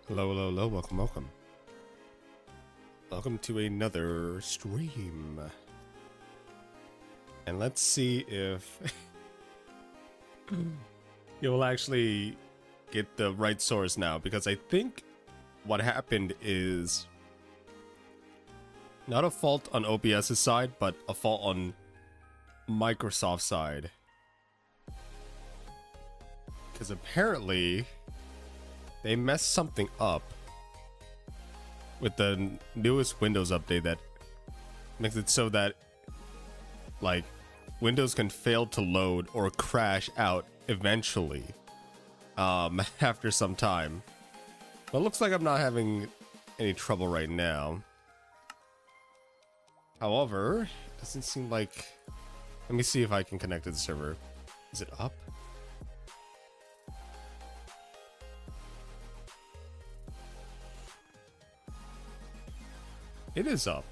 Hello, hello, hello, welcome, welcome. Welcome to another stream. And let's see if you'll actually get the right source now, because I think what happened is not a fault on OBS's side, but a fault on Microsoft's side. Because apparently they messed something up with the newest Windows update that makes it so that like Windows can fail to load or crash out eventually after some time. But it looks like I'm not having any trouble right now. However, it doesn't seem like... Let me see if I can connect to the server. Is it up? It is up.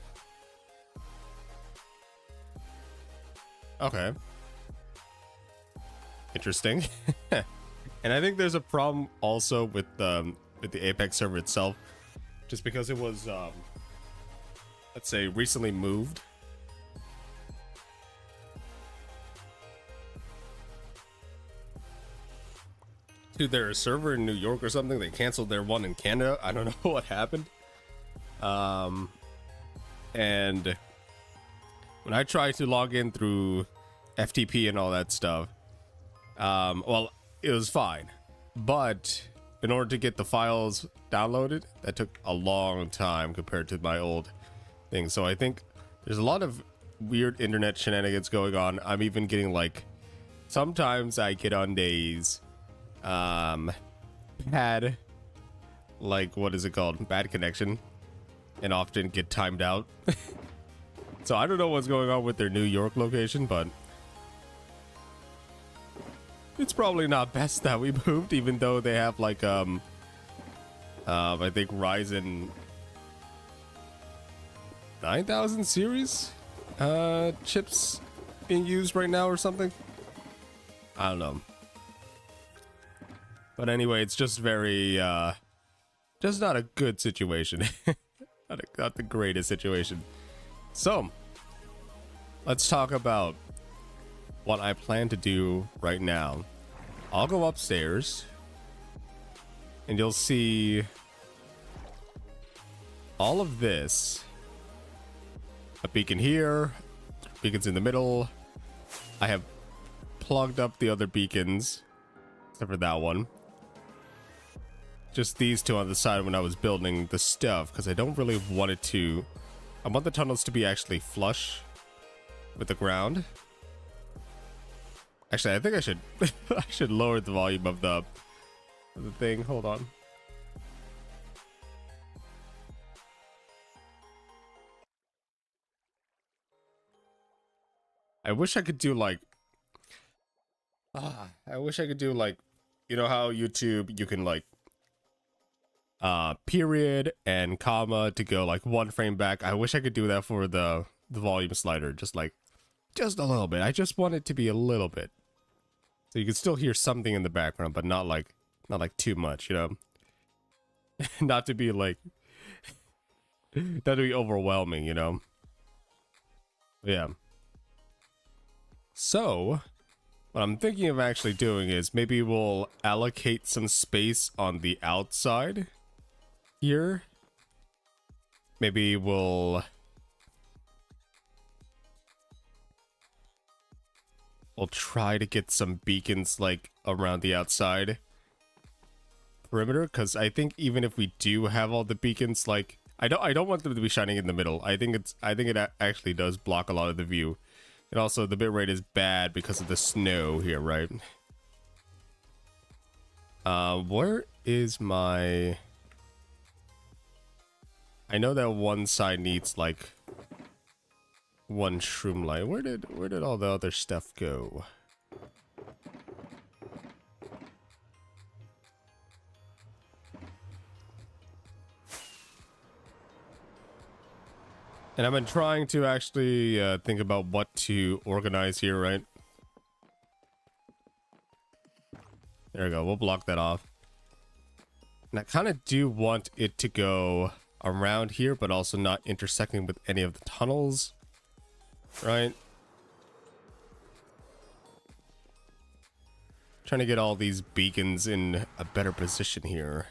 Okay. Interesting. And I think there's a problem also with the Apex server itself, just because it was let's say recently moved. To their server in New York or something. They canceled their one in Canada. I don't know what happened. And when I tried to log in through FTP and all that stuff, well, it was fine. But in order to get the files downloaded, that took a long time compared to my old thing. So I think there's a lot of weird internet shenanigans going on. I'm even getting like, sometimes I get on days, bad, like, what is it called? Bad connection. And often get timed out. So I don't know what's going on with their New York location, but it's probably not best that we moved, even though they have like I think Ryzen 9000 series chips being used right now or something. I don't know. But anyway, it's just very just not a good situation. Not the greatest situation. So, let's talk about what I plan to do right now. I'll go upstairs, and you'll see all of this. A beacon here, beacons in the middle. I have plugged up the other beacons, except for that one. Just these two on the side when I was building the stuff, because I don't really want it to... I want the tunnels to be actually flush with the ground. Actually, I think I should I should lower the volume of the thing. Hold on. I wish I could do like... I wish I could do like... You know how YouTube, you can like... period and comma to go like one frame back. I wish I could do that for the volume slider, just a little bit. I just want it to be a little bit, so you can still hear something in the background, but not like too much, you know. Not to be like not to be overwhelming, you know. Yeah. So what I'm thinking of actually doing is maybe we'll allocate some space on the outside here. Maybe we'll try to get some beacons like around the outside perimeter, because I think even if we do have all the beacons, like I don't want them to be shining in the middle. I think it actually does block a lot of the view, and also the bitrate is bad because of the snow here, right? Where is my... I know that one side needs like one shroom light. Where did all the other stuff go? And I've been trying to actually think about what to organize here, right? There we go. We'll block that off. And I kind of do want it to go around here, but also not intersecting with any of the tunnels, right? Trying to get all these beacons in a better position here.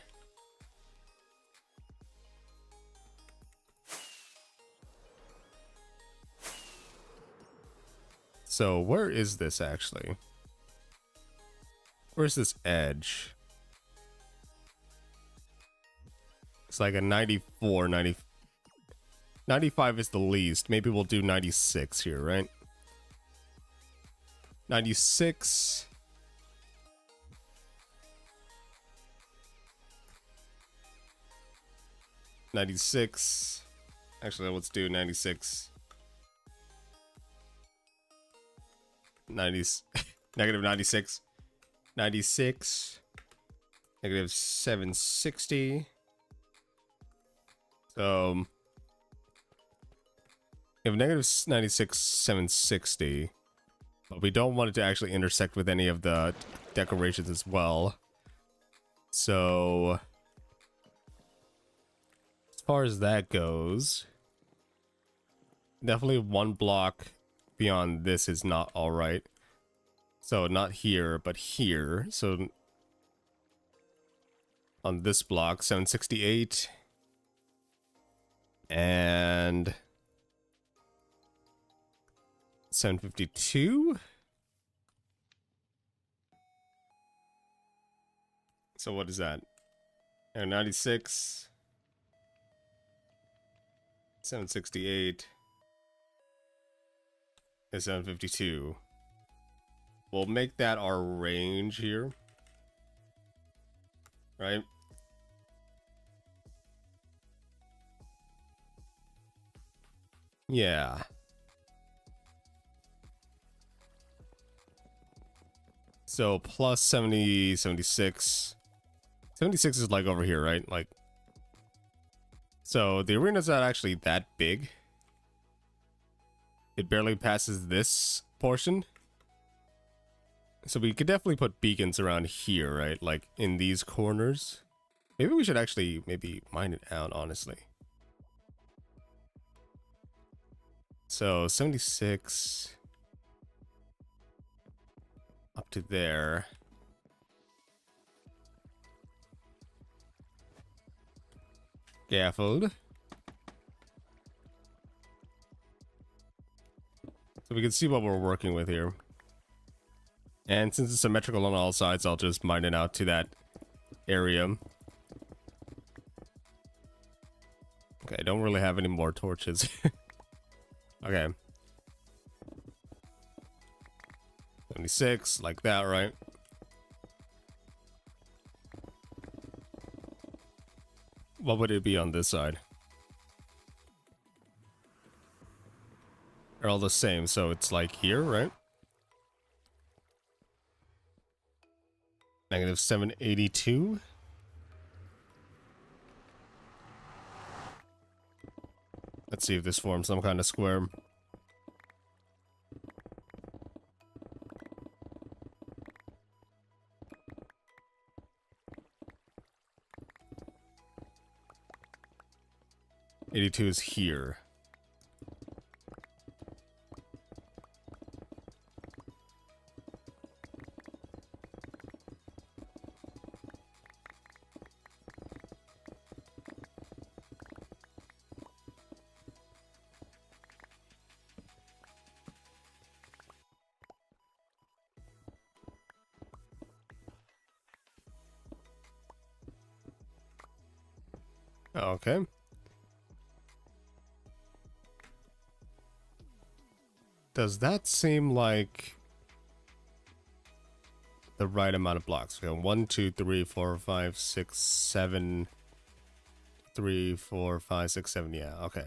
So where is this actually? Where's this edge? It's like a 94, 95 is the least. Maybe we'll do 96 here, right? 96. Actually, let's do 96. 90, negative 96. 96. Negative 760. So, we have negative 96, 760. But we don't want it to actually intersect with any of the decorations as well. So, as far as that goes, definitely one block beyond this is not all right. So not here, but here. So on this block, 768 and 752. So what is that? 96. 768 is 752. We'll make that our range here, right? Yeah. So plus 70, 76. 76 is like over here, right? Like, so the arena's not actually that big. It barely passes this portion. So we could definitely put beacons around here, right? Like in these corners. Maybe we should actually maybe mine it out, honestly. So 76 up to there. Scaffold. So we can see what we're working with here. And since it's symmetrical on all sides, I'll just mine it out to that area. Okay, I don't really have any more torches. Okay. 76, like that, right? What would it be on this side? They're all the same, so it's like here, right? Negative 782. Let's see if this forms some kind of square. '82 is here. Okay. Does that seem like the right amount of blocks? Okay, 1, 2, 3, 4, 5, 6, 7. 3, 4, 5, 6, 7. Yeah, okay.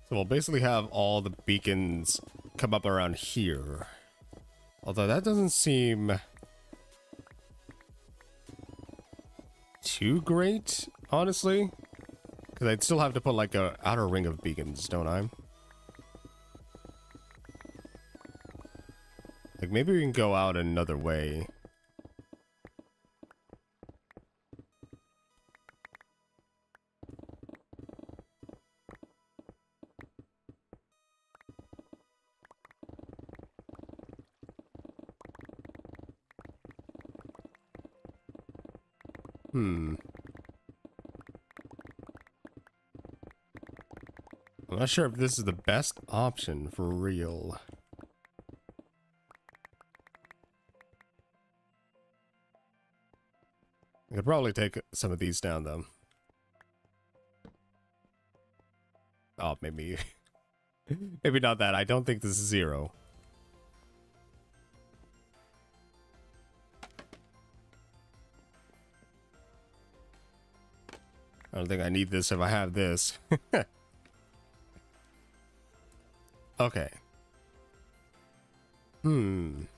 So we'll basically have all the beacons come up around here. Although that doesn't seem too great, honestly. Because I'd still have to put like a outer ring of beacons, don't I? Like maybe we can go out another way. I'm not sure if this is the best option for real. I could probably take some of these down, though. Oh, maybe... maybe not that. I don't think this is 0. I don't think I need this if I have this. Okay. And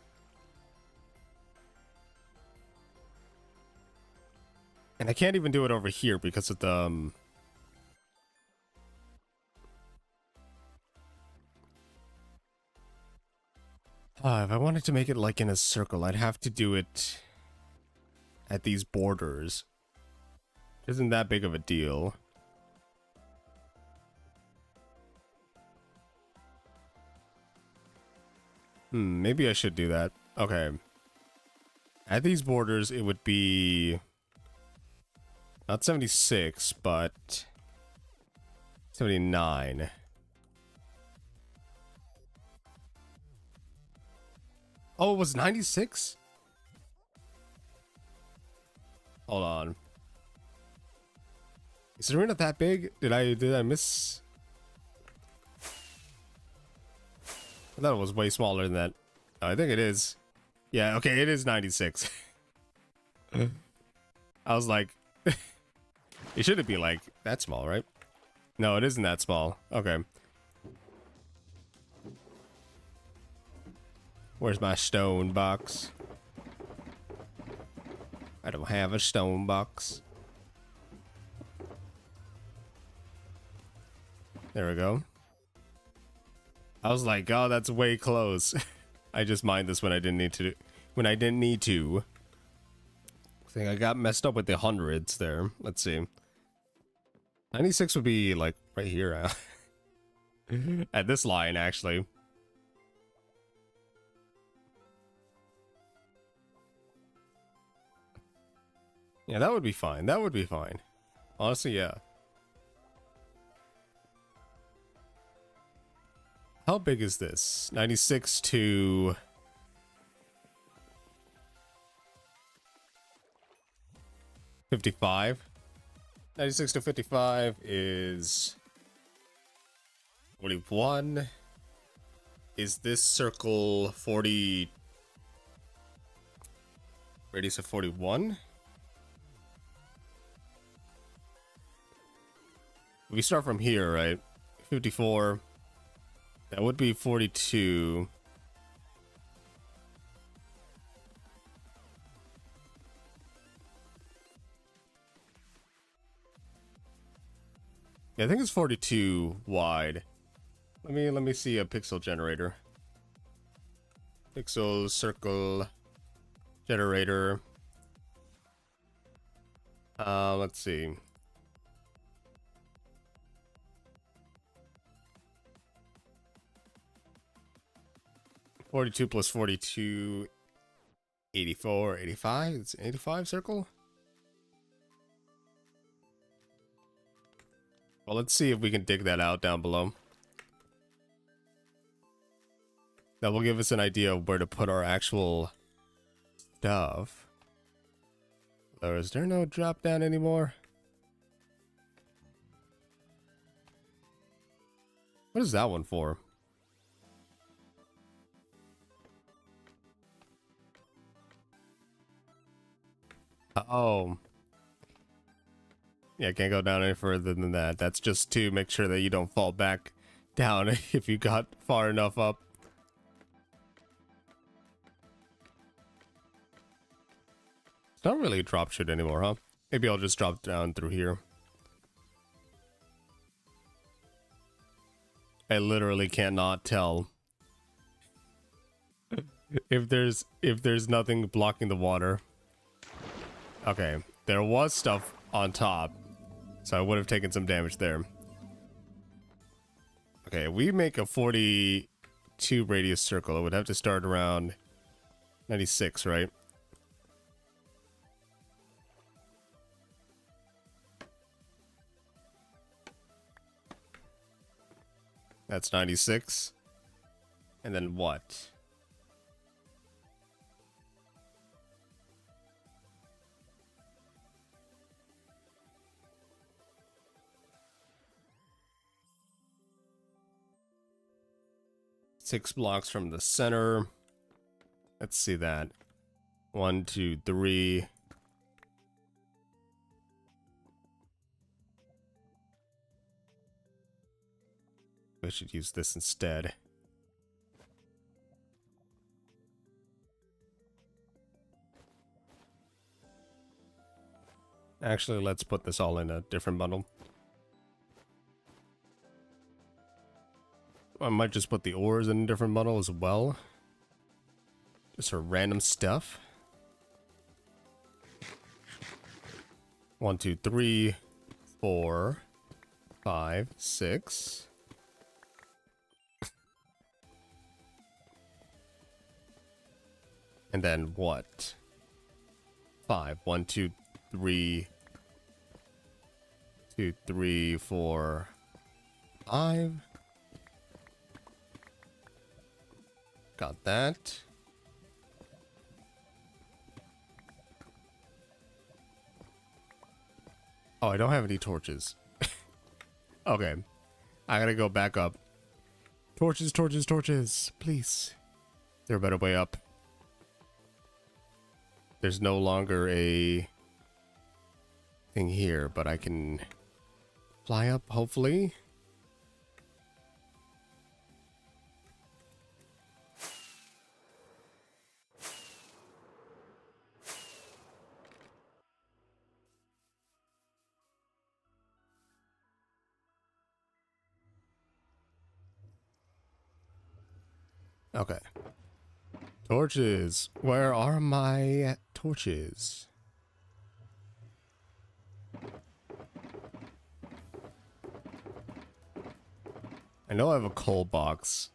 I can't even do it over here because of the... if I wanted to make it like in a circle, I'd have to do it at these borders. Isn't that big of a deal. Maybe I should do that. Okay. At these borders, it would be... not 76, but... 79. Oh, it was 96? Hold on. Is the arena that big? Did I miss? I thought it was way smaller than that. Oh, I think it is. Yeah, okay, it is 96. I was like, it shouldn't be like that small, right? No, it isn't that small. Okay. Where's my stone box? I don't have a stone box. There we go. I was like, oh, that's way close. I just mined this when I didn't need to. I think I got messed up with the hundreds there. Let's see. 96 would be like right here. At this line, actually. Yeah, that would be fine. That would be fine. Honestly, yeah. How big is this? 96 to... 55. 96 to 55 is 41. Is this circle 40? Radius of 41? We start from here, right? 54. That would be 42. Yeah, I think it's 42 wide. Let me see a pixel generator. Pixel circle generator. Let's see. (42 plus 42, 84, 85? It's 85 circle? Well, let's see if we can dig that out down below. That will give us an idea of where to put our actual stuff. Or is there no drop down anymore? What is that one for? Oh. Yeah, can't go down any further than that. That's just to make sure that you don't fall back down if you got far enough up. It's not really a drop chute anymore, huh? Maybe I'll just drop down through here. I literally cannot tell if there's nothing blocking the water. Okay, there was stuff on top, so I would have taken some damage there. Okay, we make a 42 radius circle. It would have to start around 96, right? That's 96. And then what? Six blocks from the center. Let's see that. 1, 2, 3. I should use this instead. Actually, let's put this all in a different bundle. I might just put the ores in a different bundle as well. Just for random stuff. 1, 2, 3, 4, 5, 6. And then what? 5. 1, 2, 3. 2, 3, 4, 5. Got that. Oh, I don't have any torches. Okay. I gotta go back up. Torches, torches, torches. Please. Is there a better way up? There's no longer a thing here, but I can fly up, hopefully. Okay. Torches. Where are my torches? I know I have a coal box.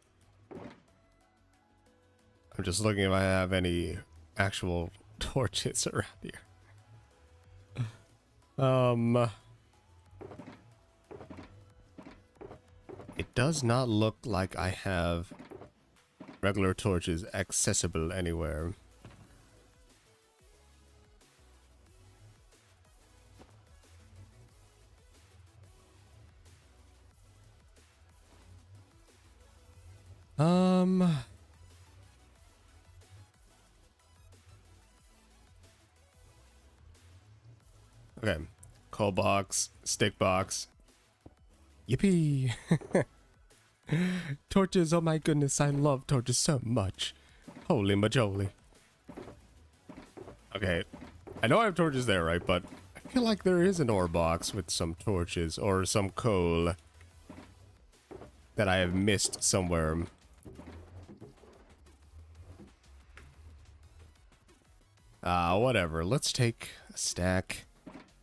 I'm just looking if I have any actual torches around here. It does not look like I have regular torches accessible anywhere. Okay. Coal box, stick box. Yippee! Torches, oh my goodness, I love torches so much. Holy majoli. Okay, I know I have torches there, right? But I feel like there is an ore box with some torches or some coal that I have missed somewhere. Whatever. Let's take a stack.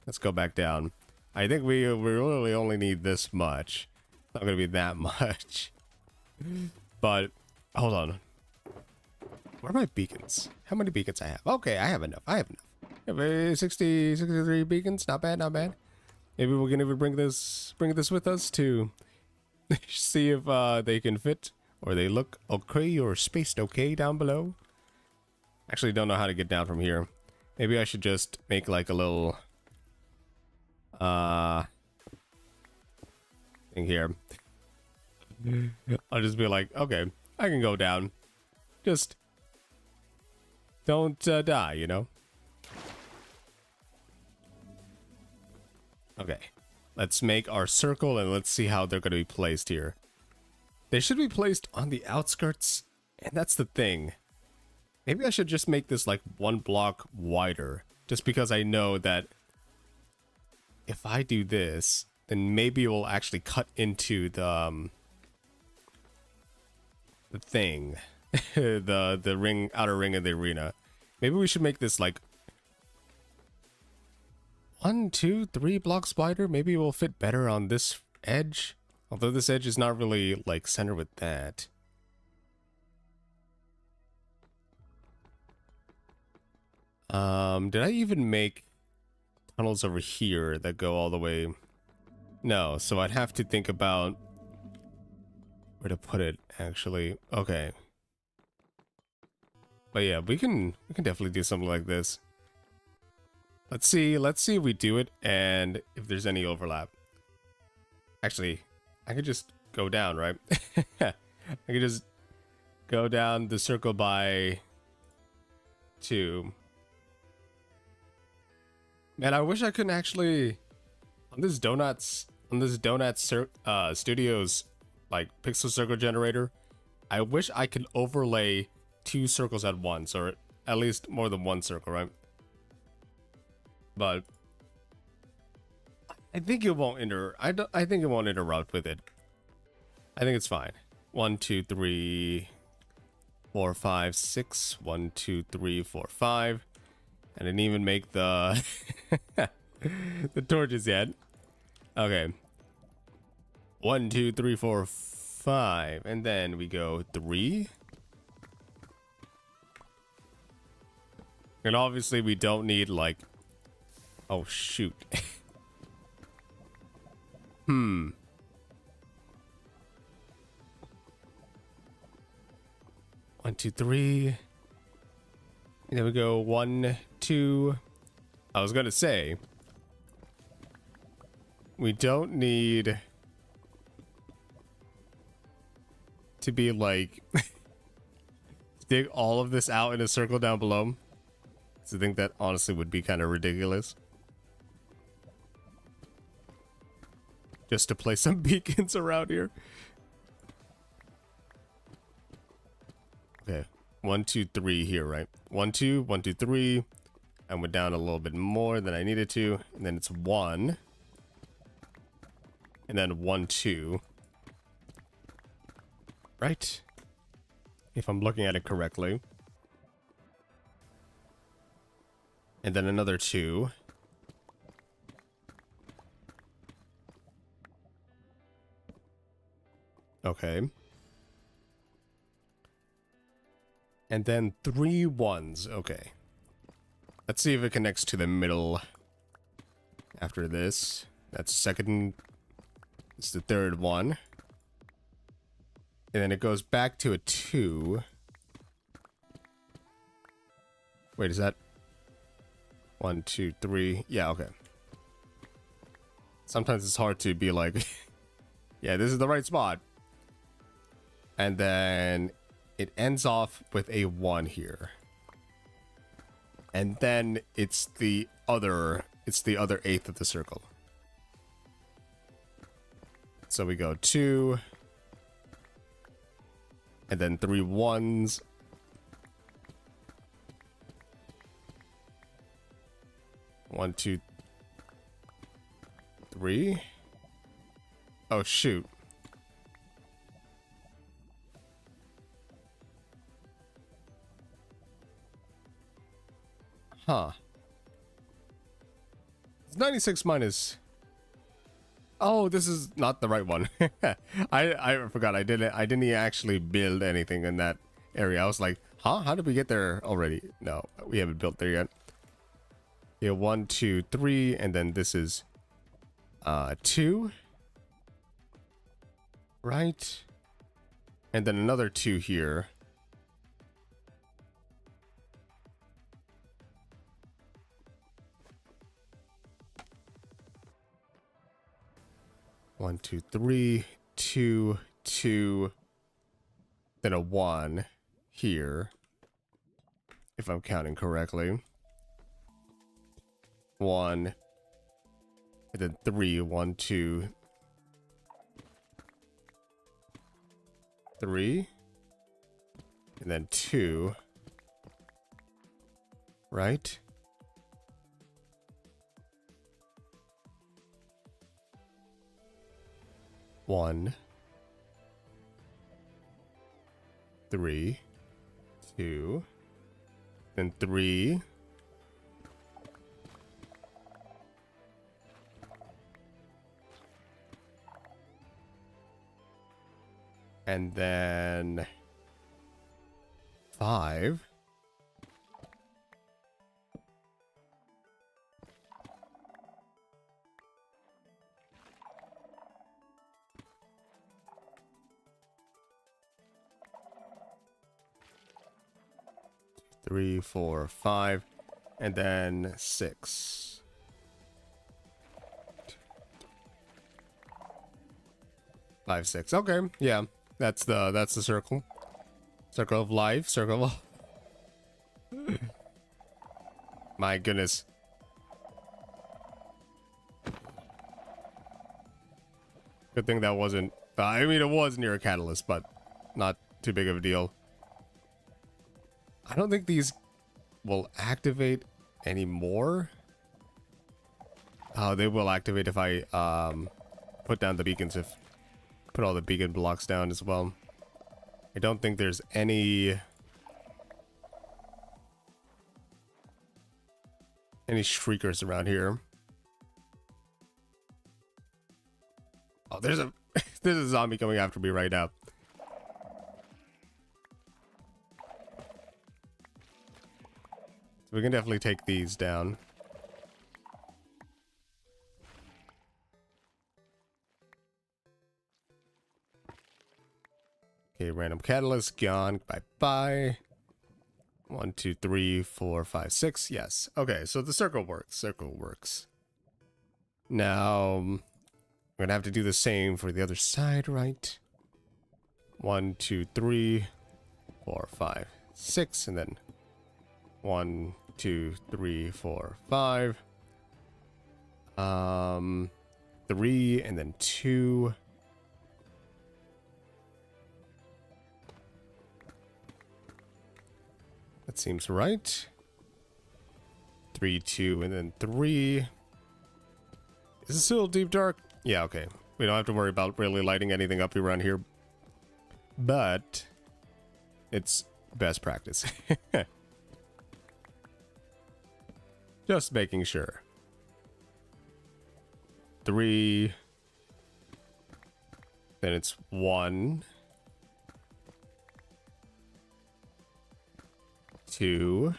Let's go back down. I think we really only need this much. Not gonna be that much. But hold on. Where are my beacons? How many beacons I have? Okay, I have enough. I have enough. I have 63 beacons. Not bad, not bad. Maybe we can even bring this with us to see if they can fit or they look okay or spaced okay down below. Actually, don't know how to get down from here. Maybe I should just make like a little thing here. I'll just be like, okay, I can go down. Just don't die, you know? Okay. Let's make our circle and let's see how they're going to be placed here. They should be placed on the outskirts, and that's the thing. Maybe I should just make this like 1 block wider, just because I know that if I do this, then maybe it will actually cut into the thing, the ring, outer ring of the arena. Maybe we should make this like 1, 2, 3 blocks wider. Maybe it will fit better on this edge, although this edge is not really like centered with that. Did I even make tunnels over here that go all the way? No, so I'd have to think about where to put it, actually. Okay. But yeah, we can definitely do something like this. Let's see if we do it and if there's any overlap. Actually, I could just go down, right? I could just go down the circle by 2. Man, I wish I couldn't actually on this Donut Studios like pixel circle generator. I wish I could overlay 2 circles at once, or at least more than 1 circle, right? But I think it won't I think it won't interrupt with it. I think it's fine. 1, 2, 3, 4, 5, 6. 1, 2, 3, 4, 5. I didn't even make the the torches yet. Okay. 1, 2, 3, 4, 5, and then we go 3. And obviously we don't need like, oh shoot. 1, 2, 3. And then we go 1, 2. I was gonna say we don't need to be like dig all of this out in a circle down below. So I think that honestly would be kind of ridiculous. Just to place some beacons around here. Okay. 1, 2, 3 here, right? 1, 2, 1, 2, 3. I went down a little bit more than I needed to. And then it's 1. And then 1, 2. Right? If I'm looking at it correctly. And then another 2. Okay. And then 3 1s. Okay. Let's see if it connects to the middle after this. That's second. It's the third one. And then it goes back to a 2. Wait, is that 1, 2, 3? Yeah, okay. Sometimes it's hard to be like, yeah, this is the right spot. And then it ends off with a 1 here. And then it's the other 1/8 of the circle. So we go 2. And then 3 1s. One, 2, 3. Oh shoot. Huh. It's 96 minus. Oh, this is not the right one. I forgot. I didn't actually build anything in that area. I was like, huh? How did we get there already? No, we haven't built there yet. Yeah, 1, 2, 3, and then this is 2. Right? And then another 2 here. One, 2, 3, 2, 2, then a 1 here, if I'm counting correctly. 1, and then 3, 1, 2, 3, and then 2, right? One, 3, 2, then 3. And then 5. 3, 4, 5, and then 6. 5, 6. Okay, yeah, that's the circle. Circle of life. Circle of... My goodness. Good thing that wasn't... I mean, it was near a catalyst, but not too big of a deal. I don't think these will activate anymore. Oh, they will activate if I put down the beacons. If put all the beacon blocks down as well. I don't think there's any shriekers around here. Oh, there's a there's a zombie coming after me right now. So we can definitely take these down. Okay, random catalyst gone. Bye bye. 1, 2, 3, 4, 5, 6. Yes. Okay, so the circle works. Circle works. Now, I'm gonna have to do the same for the other side, right? 1, 2, 3, 4, 5, 6, and then 1, 2, 3, 4, 5. 3, and then 2. That seems right. 3, 2, and then 3. Is it still deep dark? Yeah, okay. We don't have to worry about really lighting anything up around here. But it's best practice. Just making sure. 3. Then it's 1. 2.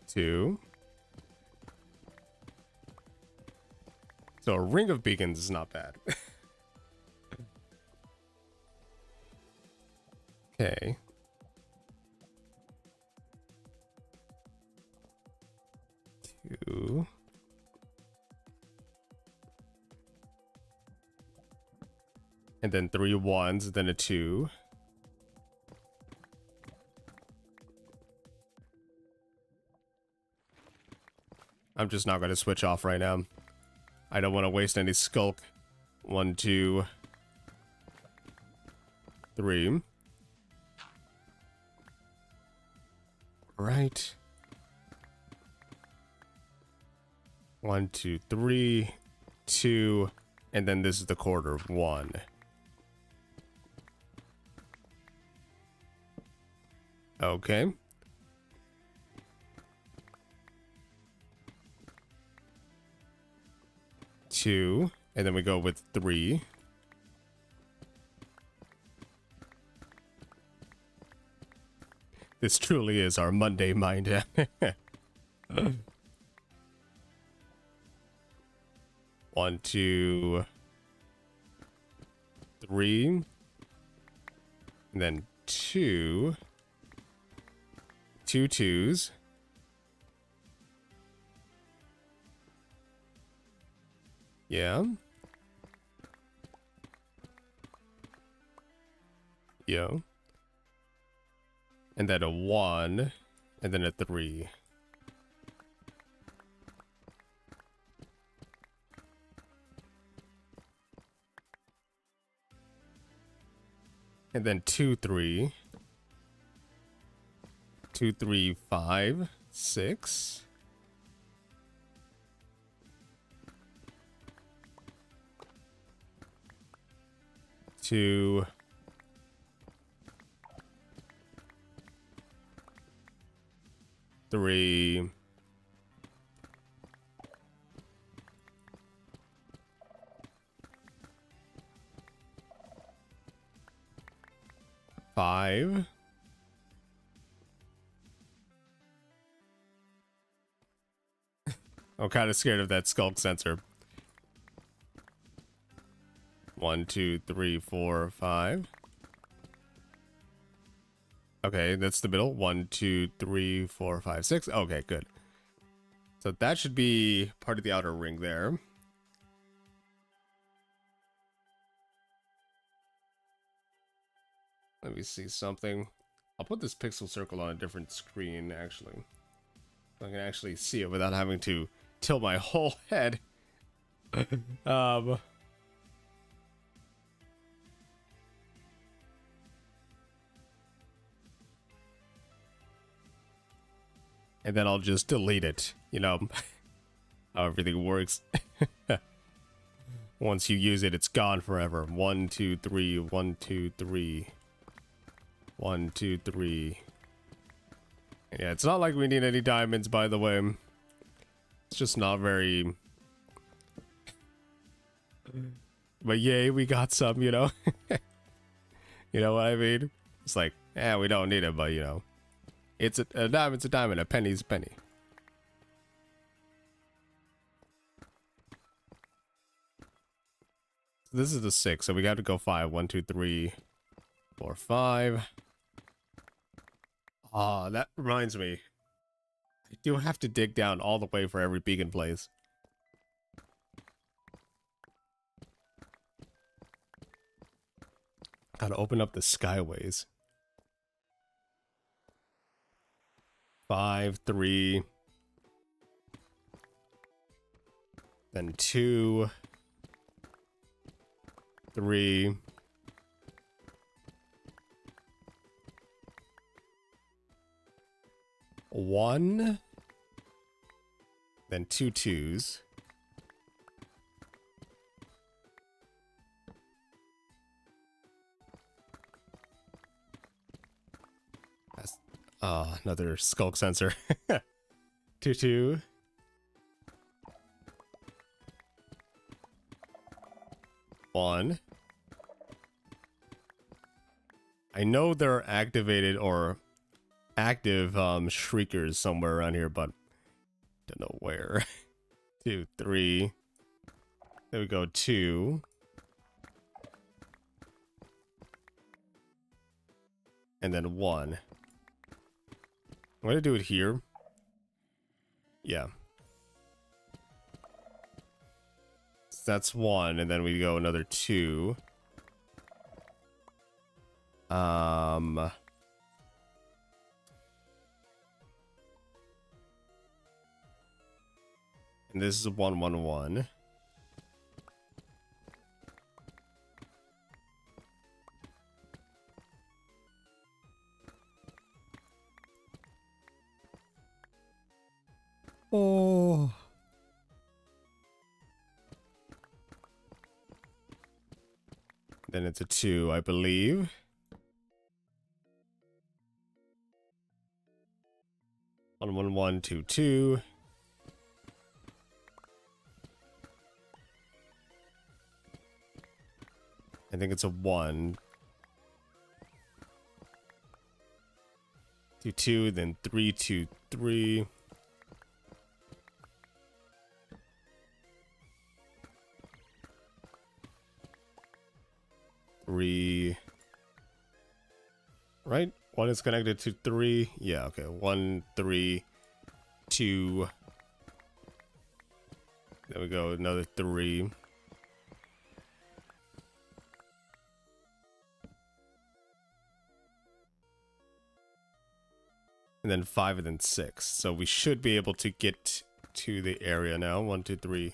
2. So a ring of beacons is not bad. Okay. Two. And then 3 ones, then a 2. I'm just not going to switch off right now. I don't want to waste any skulk. 1, 2, 3. Right. 1, 2, 3, 2, and then this is the quarter. 1. Okay. Two, and then we go with 3. This truly is our Monday mind. 1, 2, 3, and then 2. 2 twos. Yeah. Yeah. And then a 1, and then a 3. And then 2, 3. 2, 3, 5, 6. 2, 3, 5. I'm kind of scared of that skulk sensor. 1, 2, 3, 4, 5. Okay, that's the middle. 1, 2, 3, 4, 5, 6. Okay, good. So that should be part of the outer ring there. Let me see something. I'll put this pixel circle on a different screen, actually. So I can actually see it without having to tilt my whole head. And then I'll just delete it, you know, how everything works. Once you use it, it's gone forever. 1, 2, 3, 1, 2, 3. 1, 2, 3. Yeah, it's not like we need any diamonds, by the way. It's just not very... But yay, we got some, you know? You know what I mean? It's like, yeah, we don't need it, but, you know. It's a diamond's a diamond, a penny's a penny. This is the 6, so we got to go 5. 1, 2, 3, 4, 5. Ah, that reminds me. I do have to dig down all the way for every beacon place. Gotta open up the skyways. 5, 3. Then 2. 3. 1. Then 2 2s. That's another skulk sensor. 2 2. 1. I know there are activated or active shriekers somewhere around here, but don't know where. 2 3. There we go. 2. And then 1. I'm gonna do it here. Yeah. So that's 1, and then we go another 2. And this is a 1 1 1. Oh. Then it's a 2, I believe. One one one 2 2. I think it's a 1. 2 2, then 3 2 3. 3. Right? 1 is connected to 3. Yeah, okay. 1 3 2. There we go. Another 3. And then 5 and then 6. So we should be able to get to the area now. 1 2 3.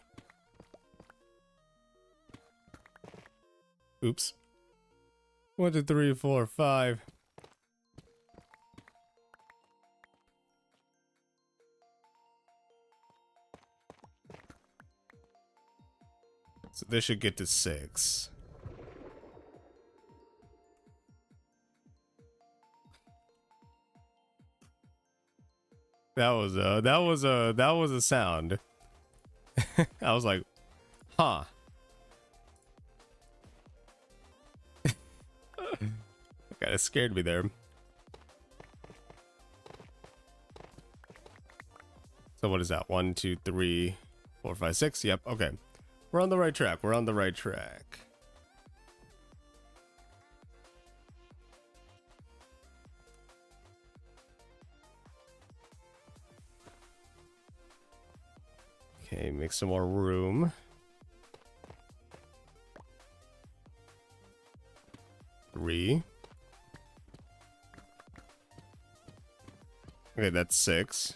Oops. 1 2 3 4 5. So this should get to 6. That was a sound. I was like, huh. Kind of scared me there. So what is that? 1 2 3 4 5 6. Yep. Okay. We're on the right track. We're on the right track. Okay, make some more room. 3. Okay, that's 6.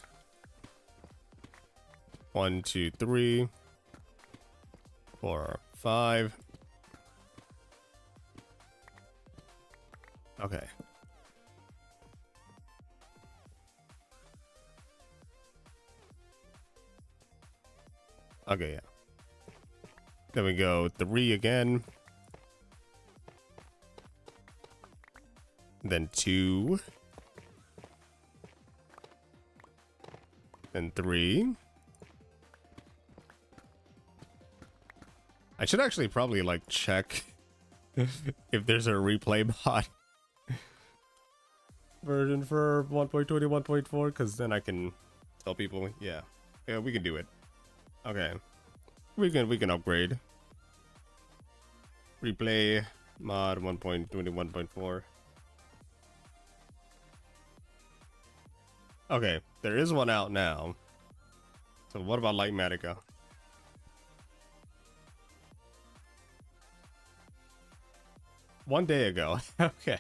1, 2, 3, 4, 5. Okay. Okay, yeah. Then we go 3 again. Then 2. Then 3. I should actually probably like check if there's a replay bot version for 1.20, 1.4, because then I can tell people, yeah, we can do it. Okay, we can upgrade. Replay mod 1.20, 1.4. Okay, there is one out now. So what about Lightmatica? One day ago. Okay.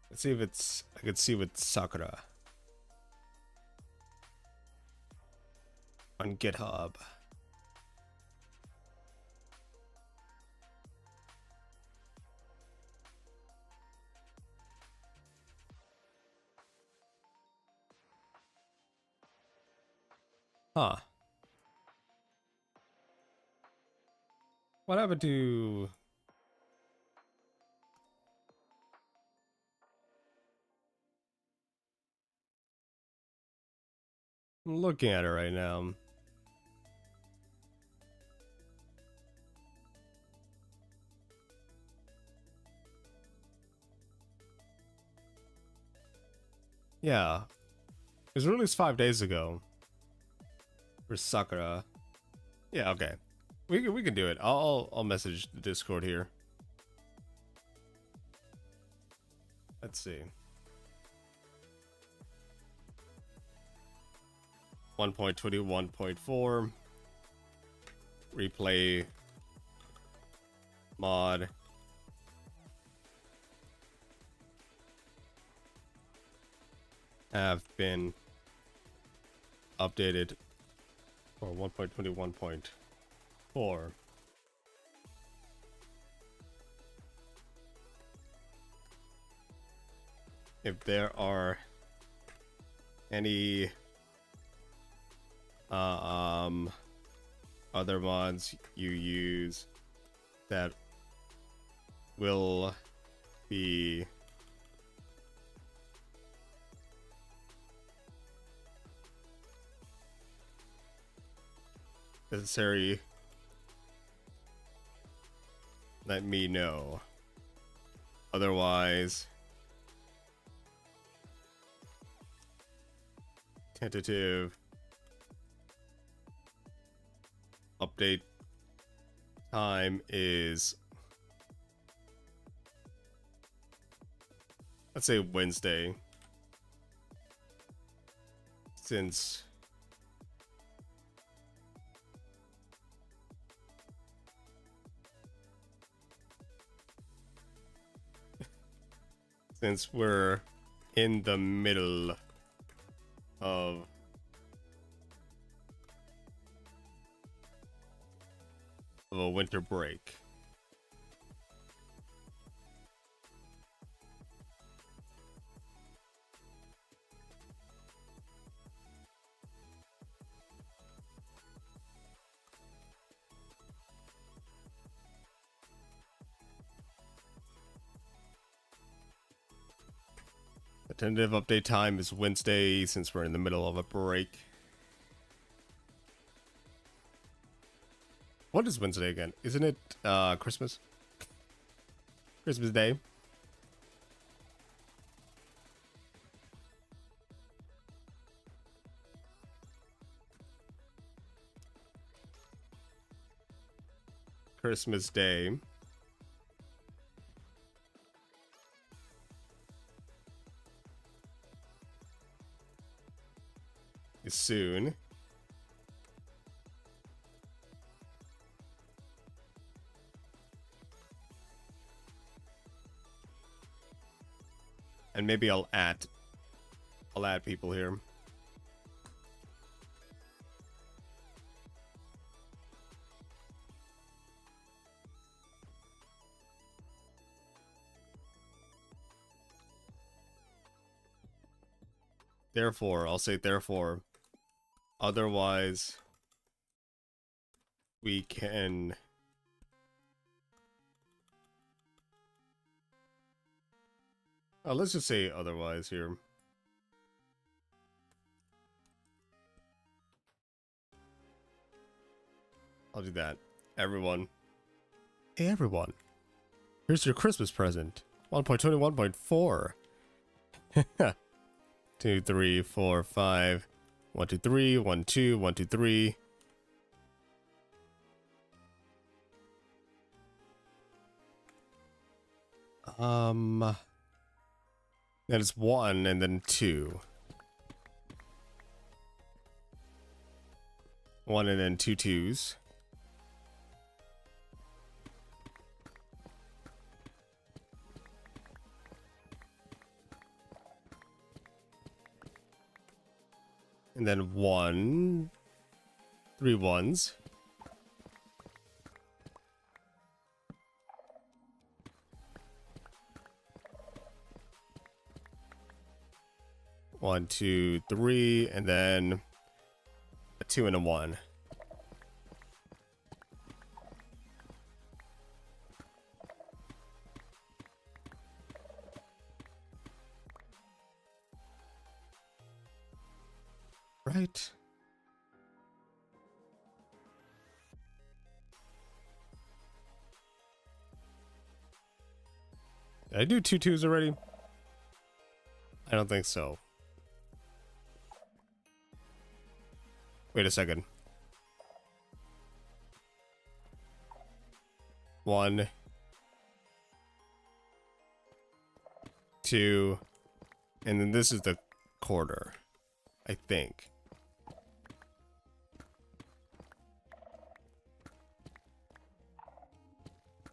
Let's see if it's, I could see with Sakura on GitHub. Huh. What happened to... I'm looking at it right now. Yeah. It was released 5 days ago. For Sakura. Yeah, okay. We can do it. I'll message the Discord here. Let's see. 1.20, 1.4. Replay mod. Have been updated for 1.20, 1.4. If there are any other mods you use that will be necessary, let me know. Otherwise, tentative update time is, let's say Wednesday, since we're in the middle of a winter break. The tentative update time is Wednesday since we're in the middle of a break. What is Wednesday again? Isn't it Christmas? Christmas Day. Christmas Day is soon. And maybe I'll add people here. Therefore, I'll say therefore. Otherwise, we can... Oh, let's just say otherwise here. I'll do that. Everyone. Hey, everyone. Here's your Christmas present. 1.21.4. 2, 3, 4, 5. 1, 2, 3. 1, 2. 1, 2, 3. Then it's 1 and then 2. 1 and then 2 twos. And then 1, 3 ones. One, 2, 3, and then a 2 and a 1. Right. Did I do 2 twos already? I don't think so. Wait a second. 1, 2, and then this is the quarter, I think.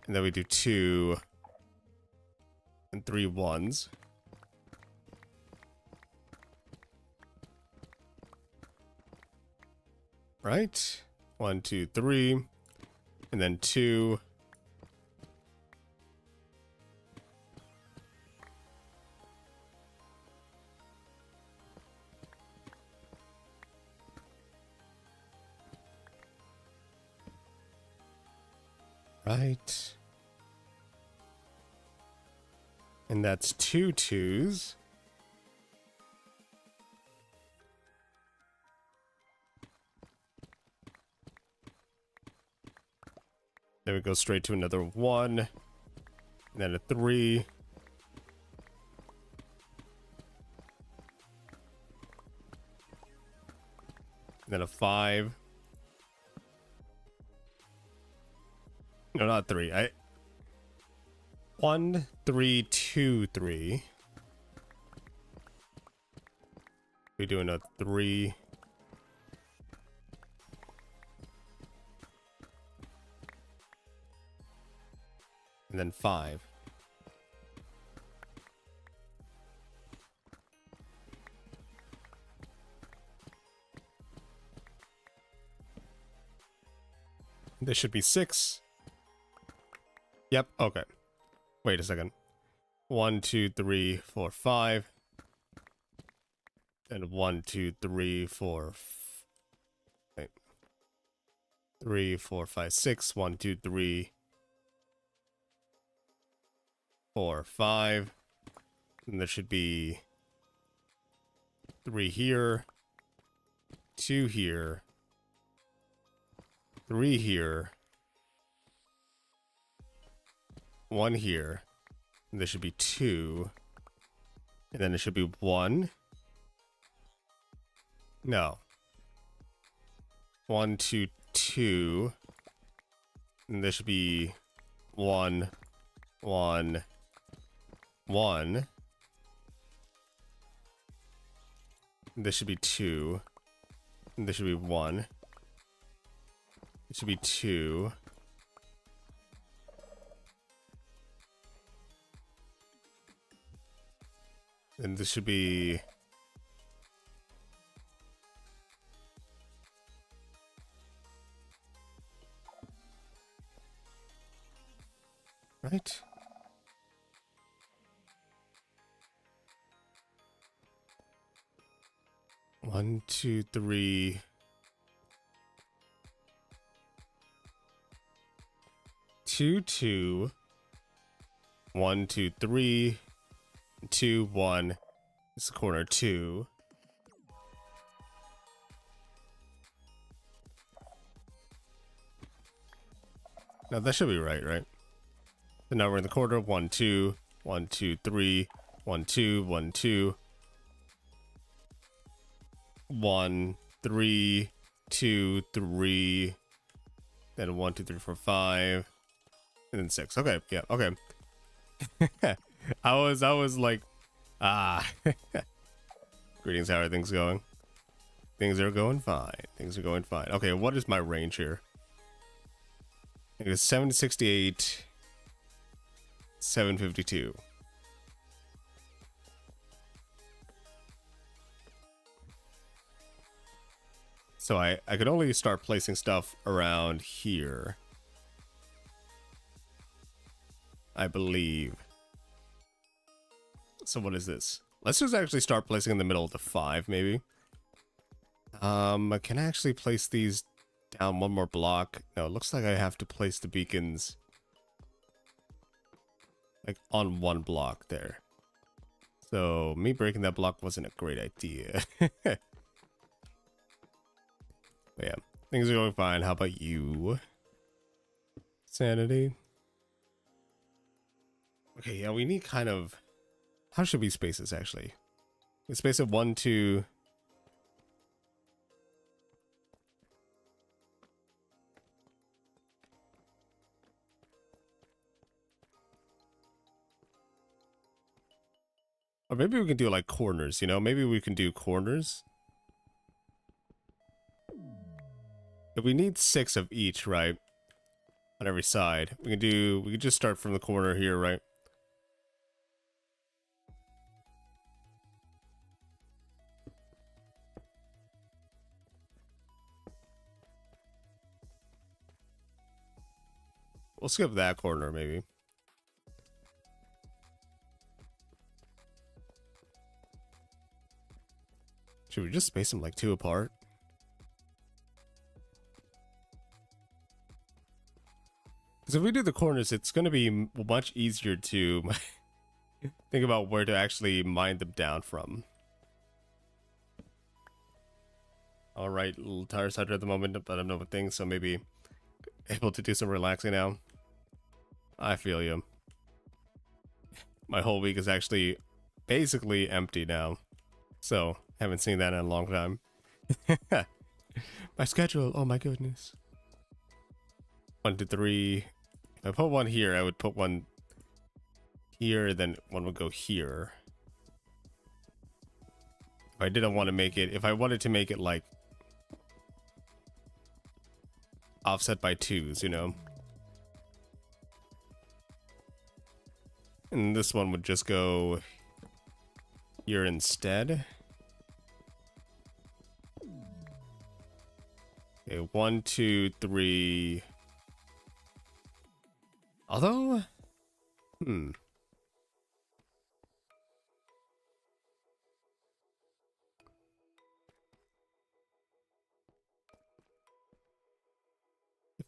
And then we do 2 and 3 ones. Right? 1, 2, 3, and then 2. Right. And that's 2 twos. There we go, straight to another 1. And then a 3. And then a 5. No, not 3. 1, 3, 2, 3. We doing a 3. And then 5. This should be 6. Yep, okay. Wait a second. 1, 2, 3, 4, 5. And 1, 2, 3, 4. Wait. 3, 4, 5, 6. 1, 2, 3, 4, 5. And there should be 3 here. 2 here. 3 here. 1 here. And there should be 2. And then it should be 1. No. 1, 2, 2. And there should be 1, 1, 1. And there should be 2. And there should be 1. It should be 2. And this should be... right? One, two, three. Two, two. 1, 2, 3. 2, 1. It's corner 2. Now that should be right, right? So now we're in the corner. 1, 2, 1, 2, 3, 1, 2, 1, 2, 1, 3, 2, 3, then 1, 2, 3, 4, 5, and then 6. Okay, yeah, okay. I was like, greetings, how are things going? Things are going fine. Things are going fine. Okay, what is my range here? It is 768, 752. So I could only start placing stuff around here, I believe. So what is this? Let's just actually start placing in the middle of the 5, maybe. Can I actually place these down one more block? No, it looks like I have to place the beacons like on one block there. So me breaking that block wasn't a great idea. But yeah, things are going fine. How about you? Sanity. Okay, yeah, we need kind of... How should we space this, actually? We space it 1, 2... Or maybe we can do, like, corners, you know? Maybe we can do corners. If we need 6 of each, right? On every side. We can just start from the corner here, right? We'll skip that corner, maybe. Should we just space them like 2 apart? Because if we do the corners, it's going to be much easier to think about where to actually mine them down from. Alright, a little tired at the moment, but I'm over things, so maybe able to do some relaxing now. I feel you. My whole week is actually basically empty now. So, haven't seen that in a long time. My schedule, oh my goodness. 1, 2, 3. If I put one here, I would put one here, then one would go here. If I didn't want to make it, if I wanted to make it like offset by 2s, you know. And this one would just go here instead. Okay, 1, 2, 3. Although, if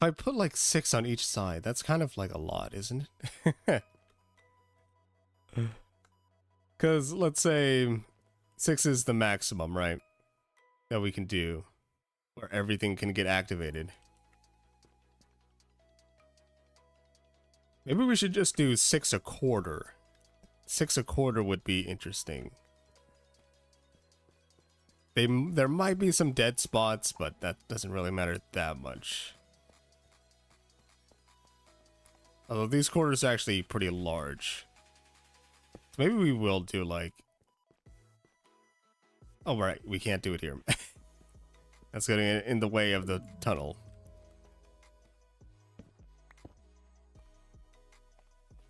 I put like 6 on each side, that's kind of like a lot, isn't it? Because let's say 6 is the maximum, right? That we can do, where everything can get activated. Maybe we should just do 6 a quarter 6.25 would be interesting. There might be some dead spots, but that doesn't really matter that much. Although these quarters are actually pretty large. So maybe we will do like... Oh, right. We can't do it here. That's getting in the way of the tunnel.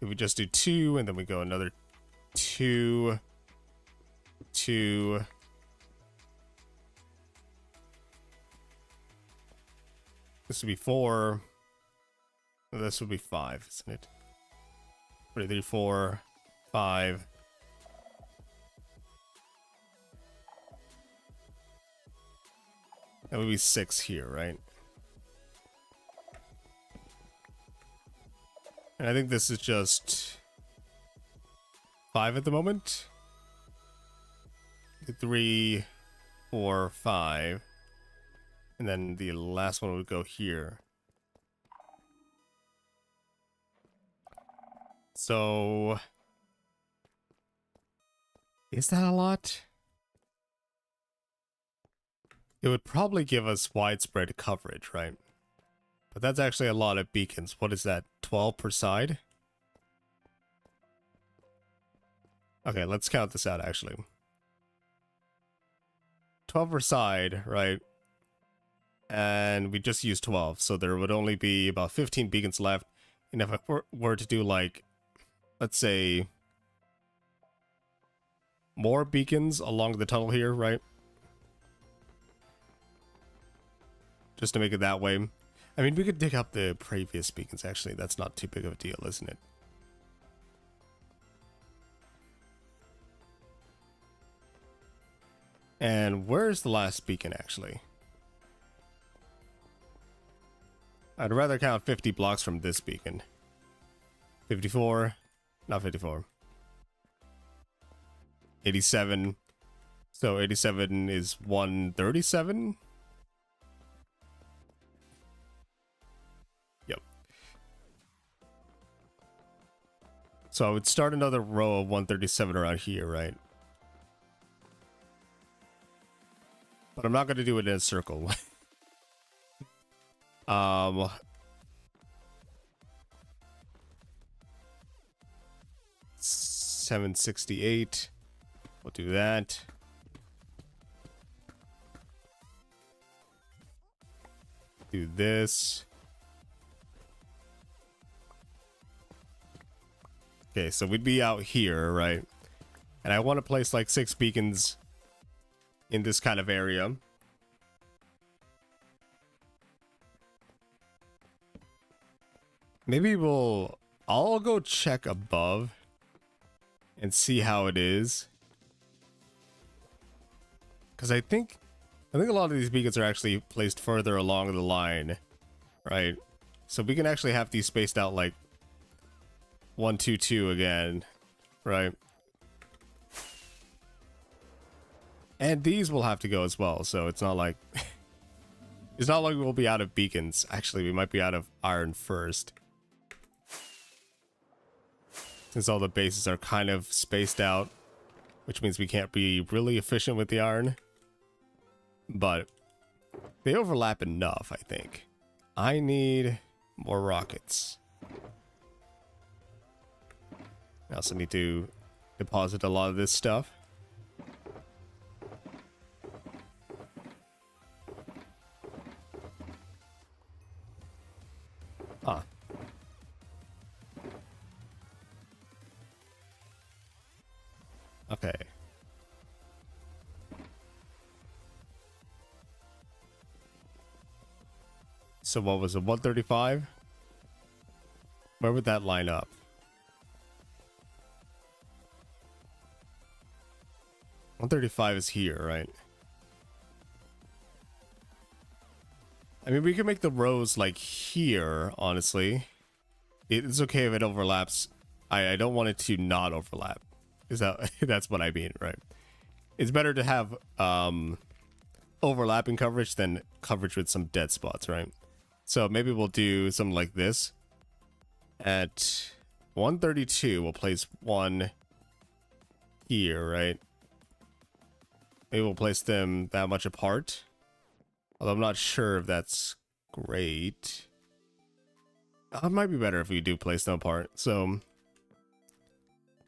If we just do 2, and then we go another 2, 2. This would be 4. This would be 5, isn't it? 3, 3, 4, 5. That would be 6 here, right? And I think this is just 5 at the moment. 3, 4, 5. And then the last one would go here. So... is that a lot? It would probably give us widespread coverage, right? But that's actually a lot of beacons. What is that? 12 per side? Okay, let's count this out, actually. 12 per side, right? And we just used 12, so there would only be about 15 beacons left. And if I were to do, like, let's say, more beacons along the tunnel here, right? Just to make it that way. I mean, we could dig up the previous beacons, actually. That's not too big of a deal, isn't it? And where's the last beacon, actually? I'd rather count 50 blocks from this beacon. 54. Not 54. 87. So 87 is 137? Yep. So I would start another row of 137 around here, right? But I'm not going to do it in a circle. 768. We'll do that. Do this. Okay, so we'd be out here, right? And I want to place like 6 beacons in this kind of area. Maybe I'll go check above and see how it is. Because I think a lot of these beacons are actually placed further along the line, right? So we can actually have these spaced out like 1, 2, 2 again, right? And these will have to go as well, so it's not like it's not like we'll be out of beacons. Actually, we might be out of iron first, since all the bases are kind of spaced out, which means we can't be really efficient with the iron. But they overlap enough, I think. I need more rockets. I also need to deposit a lot of this stuff. Ah. Okay. So what was it, 135? Where would that line up? $135 is here, right? I mean, we can make the rows like here, honestly. It's okay if it overlaps. I don't want it to not overlap. Is that that's what I mean, right? It's better to have overlapping coverage than coverage with some dead spots, right? So maybe we'll do something like this. At 132, we'll place 1, here, right? Maybe we'll place them that much apart. Although I'm not sure if that's great. It might be better if we do place them apart. So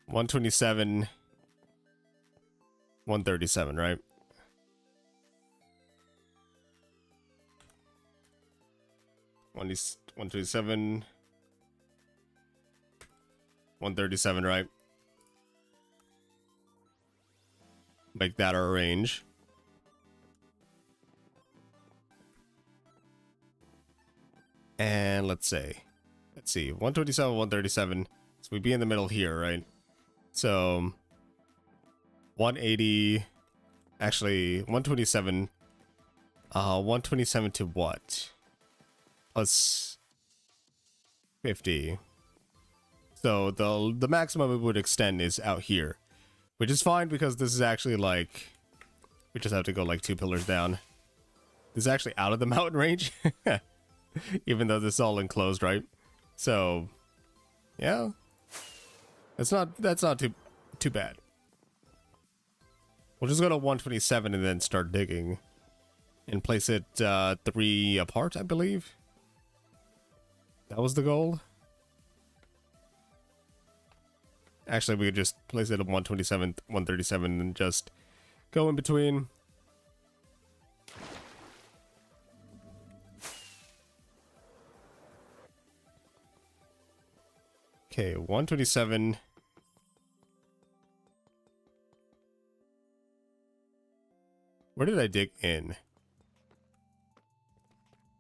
127, 137, right? One 127, 137, right? Make that our range. And let's see, 127, 137. So we'd be in the middle here, right? So 180, actually 127, 127 to what? Plus 50. So the maximum it would extend is out here, which is fine because this is actually like, we just have to go like 2 pillars down. This is actually out of the mountain range, even though this is all enclosed, right? So yeah, that's not too bad. We'll just go to 127 and then start digging and place it 3 apart, I believe. That was the goal. Actually, we could just place it at 127, 137 and just go in between. Okay, 127. Where did I dig in?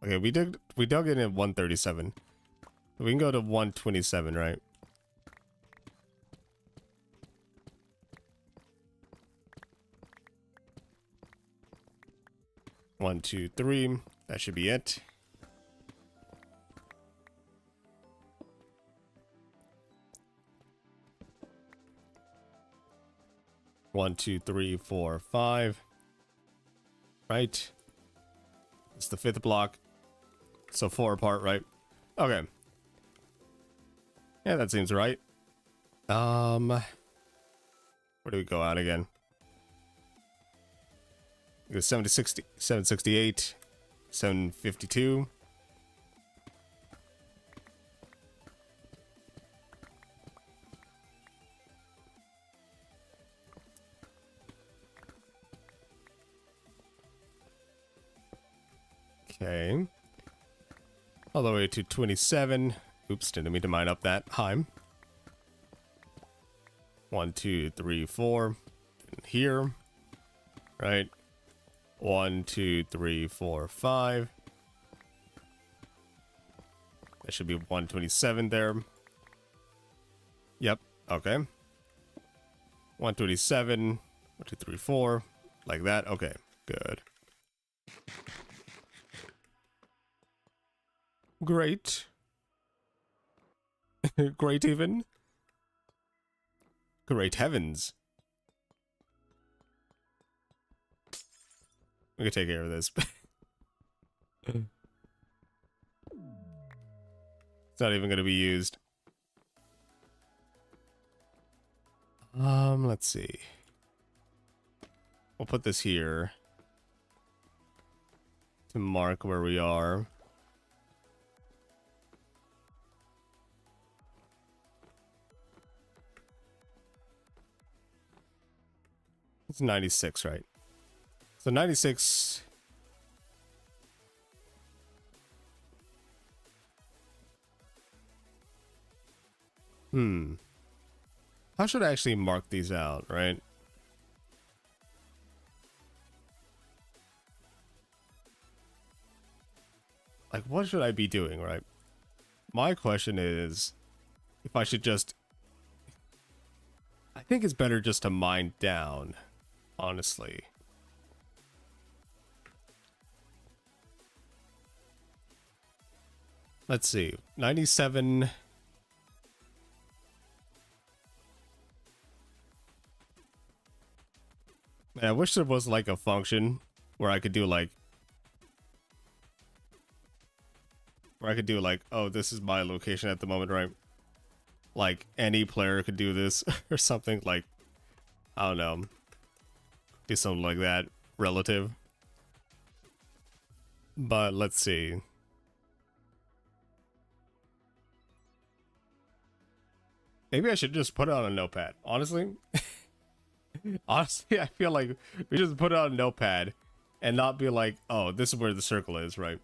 Okay, we dug in at 137. We can go to 127, right? One, two, three. That should be it. One, two, three, four, five. Right. It's the 5th block. So 4 apart, right? Okay. Yeah, that seems right. Where do we go out again? We go 760, 768, 752. Okay. All the way to 27. Oops, didn't mean to mine up that high. 1, 2, 3, 4. And here. Right. 1, 2, 3, 4, 5. That should be 127 there. Yep. Okay. 127. 1, 2, 3, 4. Like that. Okay. Good. Great. Great even. Great heavens. We can take care of this. It's not even going to be used. Let's see. We'll put this here to mark where we are. It's 96, right? So 96. How should I actually mark these out, right? Like, what should I be doing, right? My question is if I should just... I think it's better just to mine down, honestly. Let's see. 97. Man, I wish there was like a function where I could do like... oh, this is my location at the moment, right? Like, any player could do this or something. Like, I don't know. Do something like that. Relative. But let's see. Maybe I should just put it on a notepad. Honestly. Honestly, I feel like we just put it on a notepad and not be like, oh, this is where the circle is, right?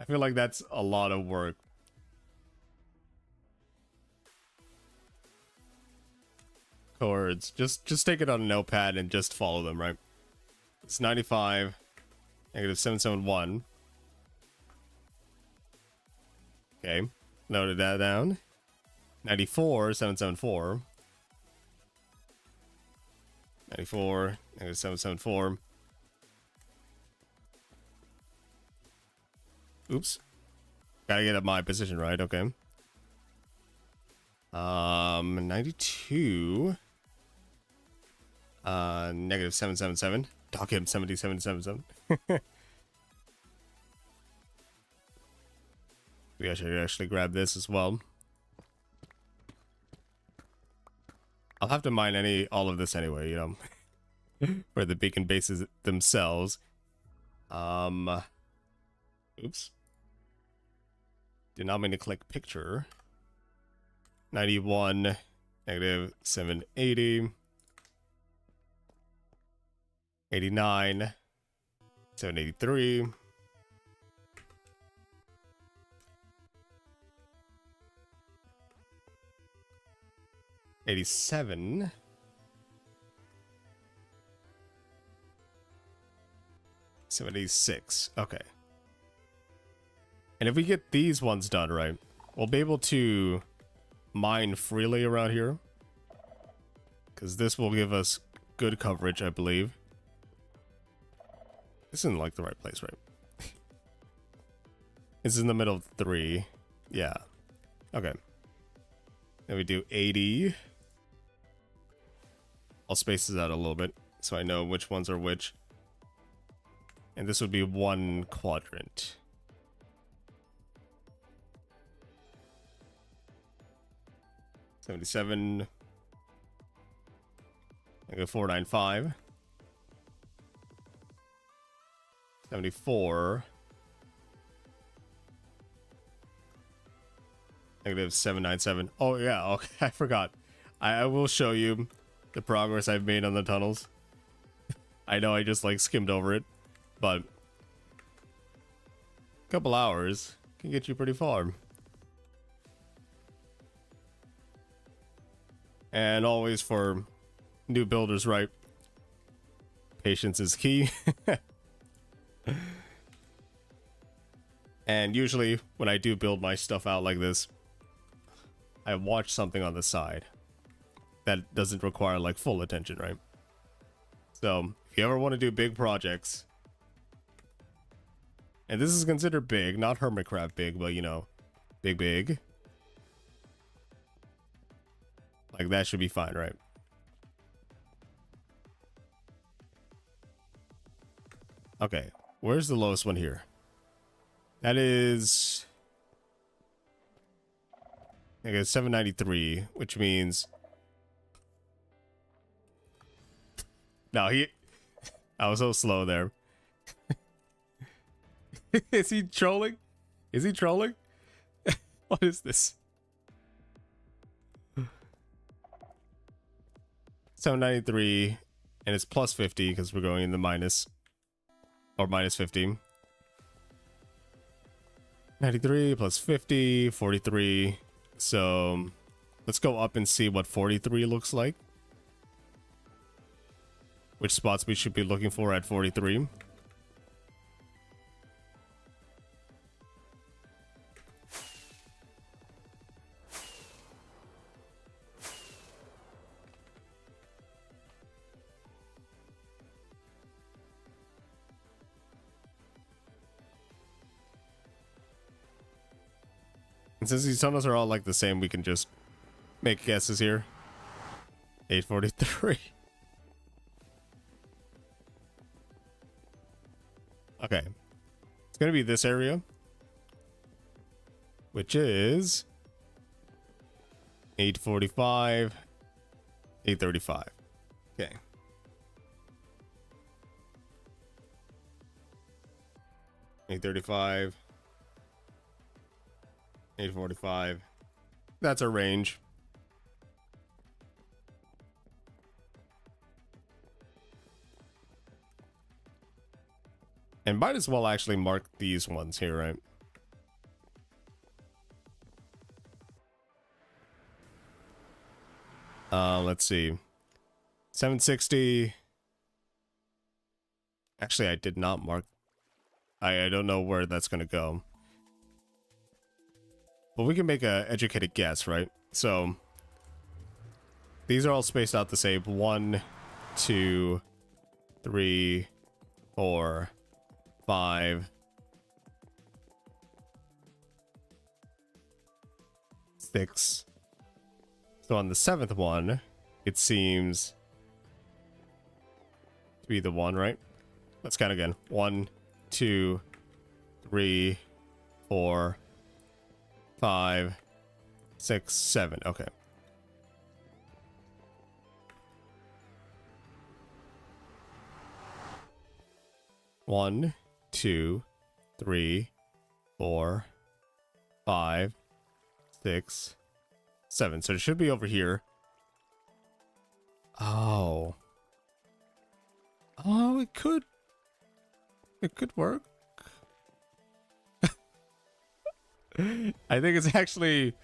I feel like that's a lot of work. Chords. Just take it on a notepad and just follow them, right? It's 95, negative 771. Okay, noted that down. 94, 774. 94, negative 774. Oops. Gotta get up my position right, okay. 92. Negative 777. Dock him 7777. We should actually grab this as well. I'll have to mine all of this anyway, you know, for the beacon bases themselves. Oops. Did not mean to click picture. 91, negative 780. 89, 783. 87. 76. Okay. And if we get these ones done right, we'll be able to mine freely around here. Because this will give us good coverage, I believe. This isn't like the right place, right? It's in the middle of 3. Yeah. Okay. Then we do 80. I'll space this out a little bit so I know which ones are which. And this would be one quadrant. $77. I go 495. 74. Negative 797. Oh yeah, okay, I forgot. I will show you the progress I've made on the tunnels. I know I just like skimmed over it, but a couple hours can get you pretty far. And always for new builders, right? Patience is key. And usually when I do build my stuff out like this, I watch something on the side that doesn't require like full attention, right? So if you ever want to do big projects, and this is considered big, not hermitcraft big, but you know, big. Like that should be fine, right? Okay, where's the lowest one here? That is negative 793, which means no, I was so slow there. Is he trolling? Is he trolling? What is this? 793, and it's plus 50 because we're going in the minus or minus 50. 93 plus 50, 43. So let's go up and see what 43 looks like. Which spots we should be looking for at 43. And since these tunnels are all like the same, we can just make guesses here. 843. Okay. It's going to be this area, which is 845, 835. Okay. 835. 845. That's a range. And might as well actually mark these ones here, right? Let's see. 760. Actually, I did not mark. I don't know where that's going to go. But we can make a educated guess, right? So these are all spaced out the same. 1, 2, 3, 4, 5, 6. So on the 7th one, it seems to be the one, right? Let's count again. 1, 2, 3, 4, 5, 6, 7. Okay. One, 2, 3, 4, 5, 6, 7. So it should be over here. Oh. Oh, it could. It could work. I think it's actually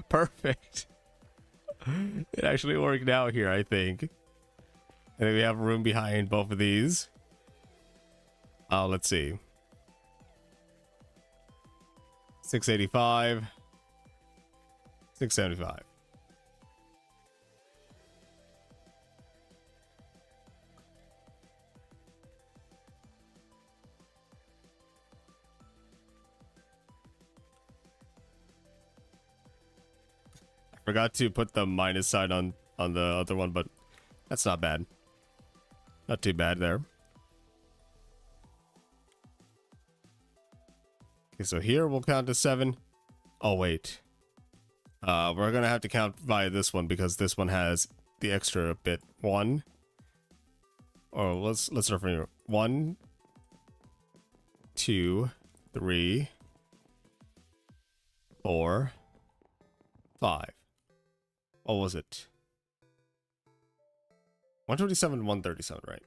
perfect. It actually worked out here, I think. I think we have room behind both of these. Let's see. 685. 675. Forgot to put the minus sign on the other one, but that's not bad. Not too bad there. Okay, so here we'll count to 7. Oh wait. We're gonna have to count via this one because this one has the extra bit. 1. Or let's start from here. 1, 2, 3, 4, 5. What was it? 127, 137, right?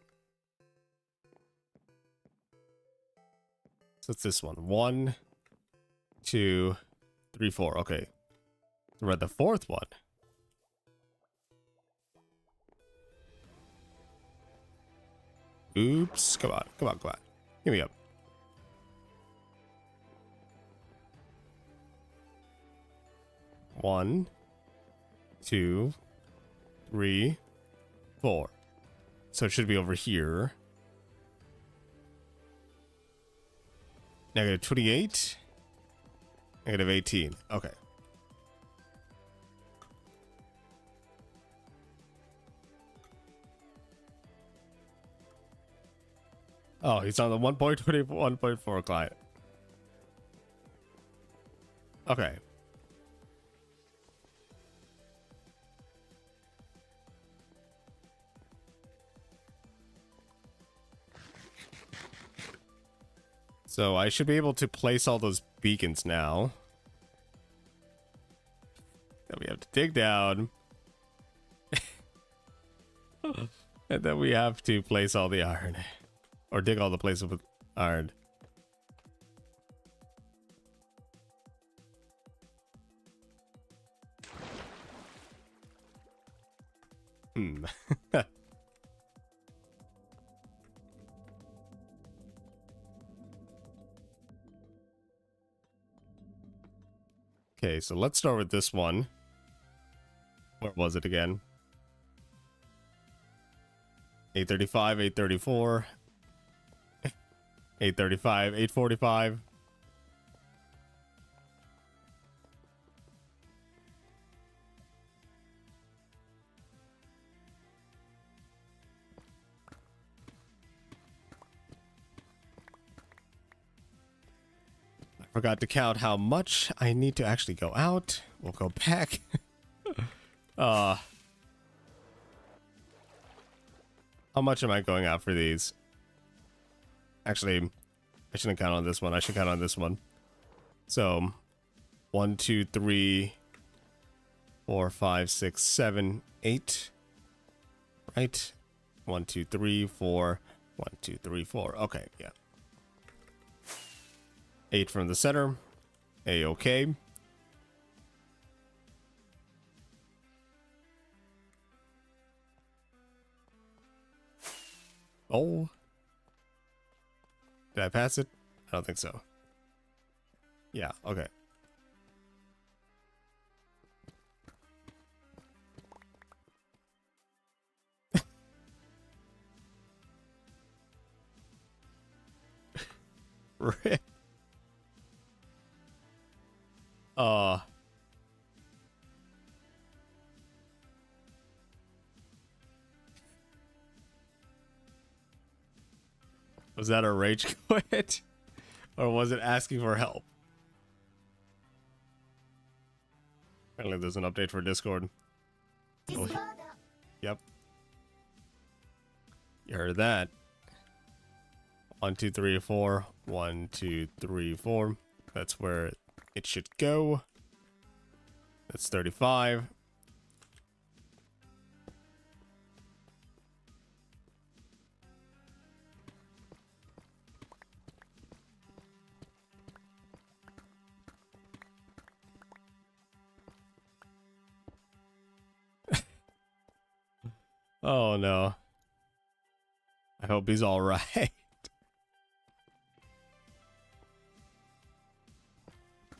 So it's this one. 1, 2, 3, 4. Okay. So we're at the 4th one. Oops. Come on. Come on. Come on. Give me up. One, 2, 3, 4. So it should be over here. Negative 28. Negative 18. Okay. Oh, he's on the 1.20, 1.4 client. Okay. So I should be able to place all those beacons now. Then we have to dig down. And then we have to place all the iron. Or dig all the places with iron. Okay, so let's start with this one. Where was it again? 835, 834. 835, 845. I forgot to count how much I need to actually go out. We'll go back. How much am I going out for these? Actually, I shouldn't count on this one. I should count on this one. So 1, 2, 3, 4, 5, 6, 7, 8. Right? 1, 2, 3, 4. 1, 2, 3, 4. Okay, yeah. 8 from the center. A-okay. Oh. Did I pass it? I don't think so. Yeah, okay. Rip. Was that a rage quit? Or was it asking for help? Apparently there's an update for Discord. Oh, yep. You heard that. 1, 2, 3, 4. 1, 2, 3, 4. That's where it should go. That's 35. Oh no. I hope he's all right.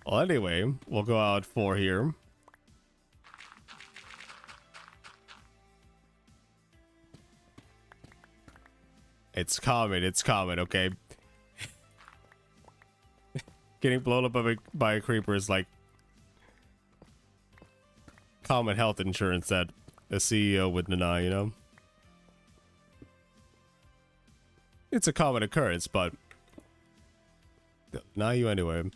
Well, anyway, we'll go out 4 here. It's common, okay? Getting blown up by a creeper is like common health insurance that a CEO would deny, you know? It's a common occurrence, but not you anyway.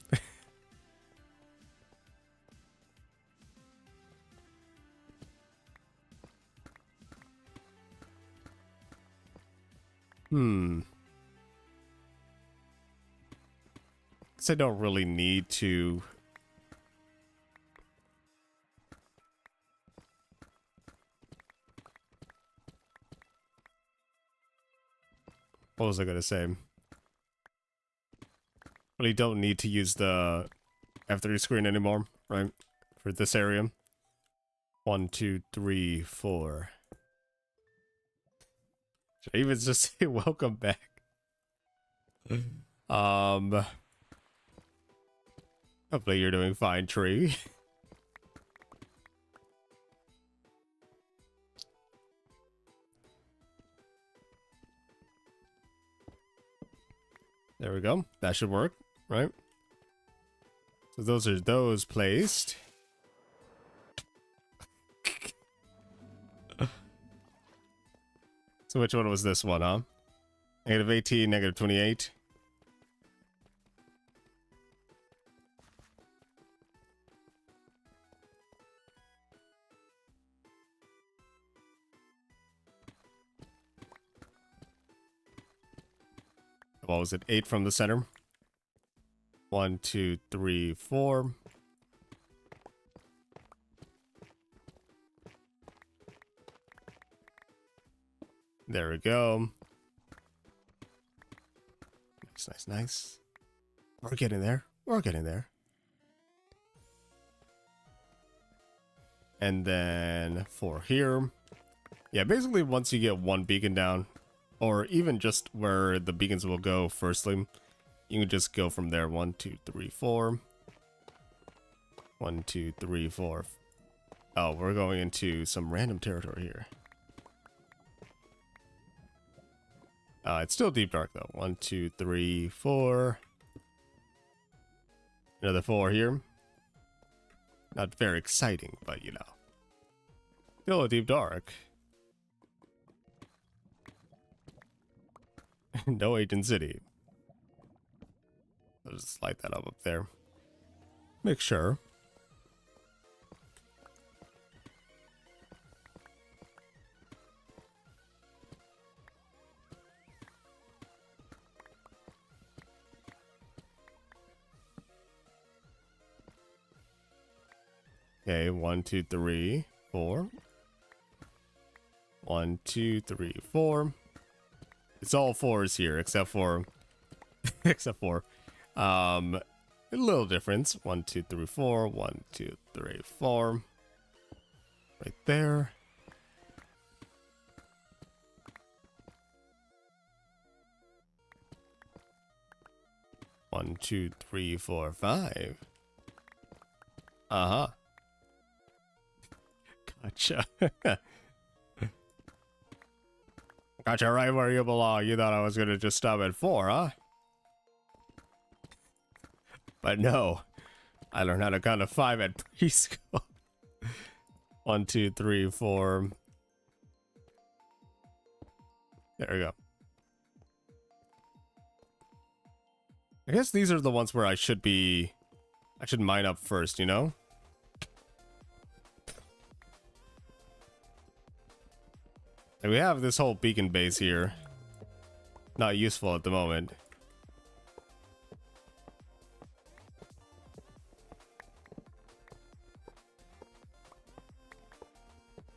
Guess I don't really need to. What was I gonna say? Really don't need to use the F3 screen anymore, right? For this area. 1, 2, 3, 4. Should I even just say welcome back? Hopefully you're doing fine, tree. There we go. That should work, right? So those are those placed. So which one was this one, huh? Negative 18, negative 28. What was it? 8 from the center. 1, 2, 3, 4. There we go. Nice, nice, nice. We're getting there. We're getting there. And then 4 here. Yeah, basically once you get one beacon down, or even just where the beacons will go firstly, you can just go from there. 1, 2, 3, 4. 1, 2, 3, 4. Oh, we're going into some random territory here. It's still deep dark though. 1, 2, 3, 4. Another 4 here. Not very exciting, but you know. Still a deep dark. No Agent City. I'll just light that up there. Make sure. Okay, 1, 2, 3, 4. 1, 2, 3, 4. It's all fours here, except for a little difference. 1, 2, 3, 4. 1, 2, 3, 4. Right there. One, two, three, four, 5. Uh-huh. Gotcha. Gotcha right where you belong. You thought I was gonna just stop at 4, huh? But no. I learned how to count to 5 at preschool. 1, 2, 3, 4. There we go. I guess these are the ones where I should mine up first, you know? And we have this whole beacon base here. Not useful at the moment.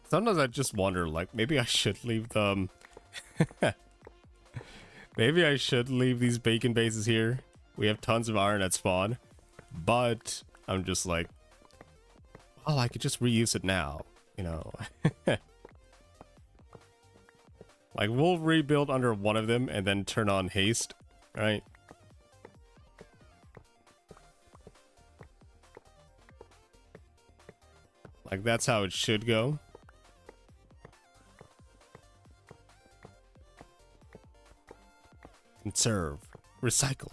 Sometimes I just wonder, like, maybe I should leave them. Maybe I should leave these bacon bases here. We have tons of iron at spawn. But I'm just like, oh, I could just reuse it now, you know. Like, we'll rebuild under one of them and then turn on haste, right? Like, that's how it should go. Conserve. Recycle.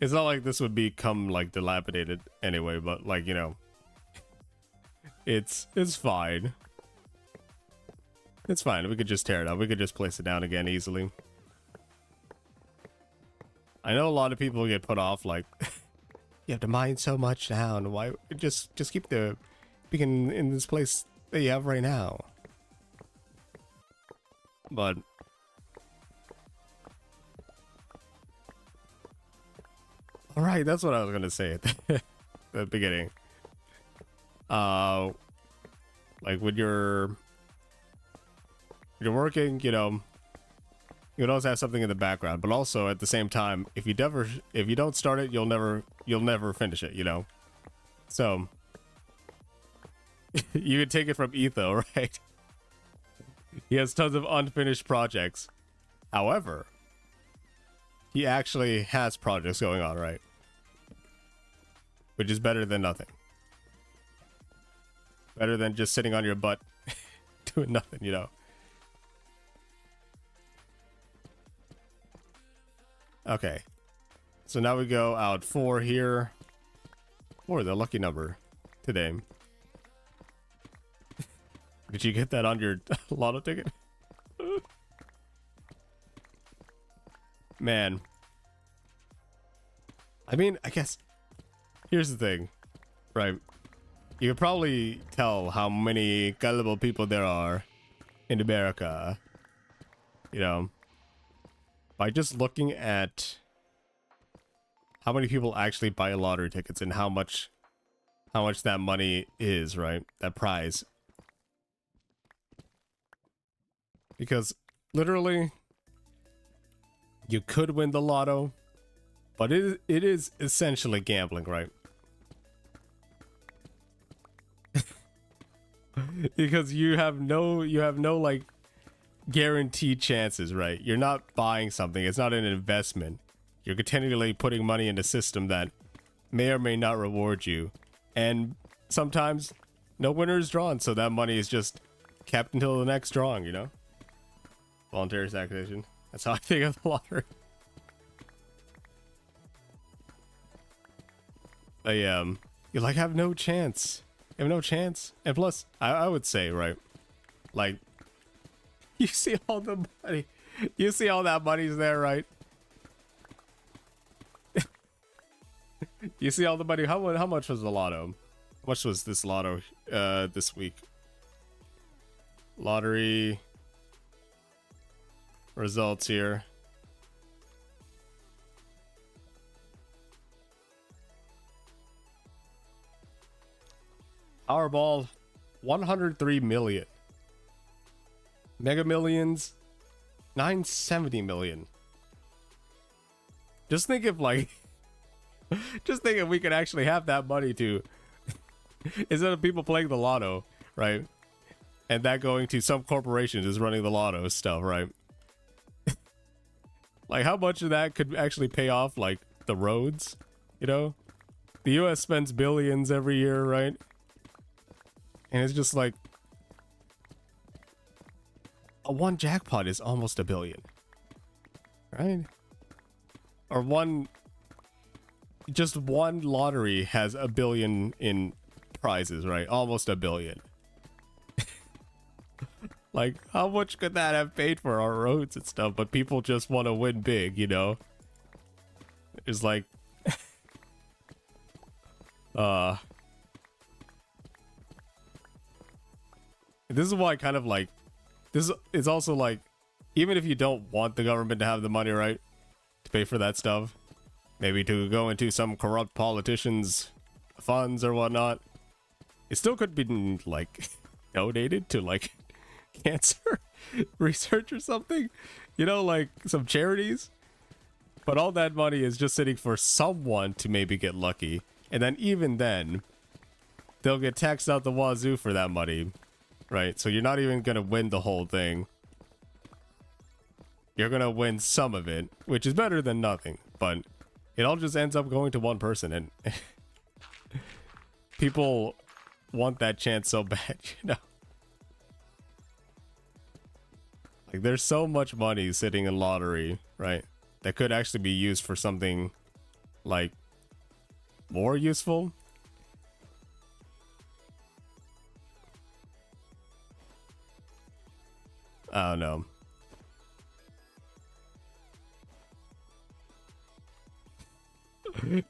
It's not like this would become, like, dilapidated anyway, but, like, you know. It's fine. It's fine. We could just tear it up. We could just place it down again easily. I know a lot of people get put off, like, you have to mine so much down. Why? Just keep the beacon in this place that you have right now. But all right, that's what I was gonna say at the beginning. Like when you're working, you know, you would always have something in the background, but also at the same time, if you don't start it, you'll never finish it, you know. So you could take it from Etho, right? He has tons of unfinished projects. However, he actually has projects going on, right? Which is better than nothing. Better than just sitting on your butt doing nothing, you know. Okay. So now we go out 4 here. 4, the lucky number today. Did you get that on your lotto ticket? Man. I mean, I guess here's the thing, right? You could probably tell how many gullible people there are in America, you know, by just looking at how many people actually buy lottery tickets and how much that money is, right? That prize. Because literally you could win the lotto, but it is essentially gambling, right? Because you have no like guaranteed chances, right? You're not buying something. It's not an investment. You're continually putting money in a system that may or may not reward you. And sometimes no winner is drawn, so that money is just kept until the next drawing, you know? Voluntary taxation. That's how I think of the lottery. You like have no chance. You have no chance. And plus, I would say, right, like, you see all the money. You see all that money's there, right? You see all the money. How much was the lotto? How much was this lotto this week? Lottery results here. – Powerball, 103 million. Mega Millions, 970 million. Just think if like, just think if we could actually have that money to, instead of people playing the lotto, right? And that going to some corporations is running the lotto stuff, right? Like how much of that could actually pay off like the roads, you know? The US spends billions every year, right? And it's just like a one jackpot is almost $1 billion, right? Or just one lottery has $1 billion in prizes, right? Almost $1 billion. Like, how much could that have paid for our roads and stuff? But people just want to win big, you know? It's like, this is why kind of like, this is also like, even if you don't want the government to have the money, right? To pay for that stuff, maybe to go into some corrupt politicians' funds or whatnot, it still could be like donated to like cancer research or something, you know, like some charities. But all that money is just sitting for someone to maybe get lucky, and then even then they'll get taxed out the wazoo for that money, right? So you're not even gonna win the whole thing. You're gonna win some of it, which is better than nothing, but it all just ends up going to one person, and people want that chance so bad, you know? Like, there's so much money sitting in lottery, right? That could actually be used for something, like, more useful. I don't know.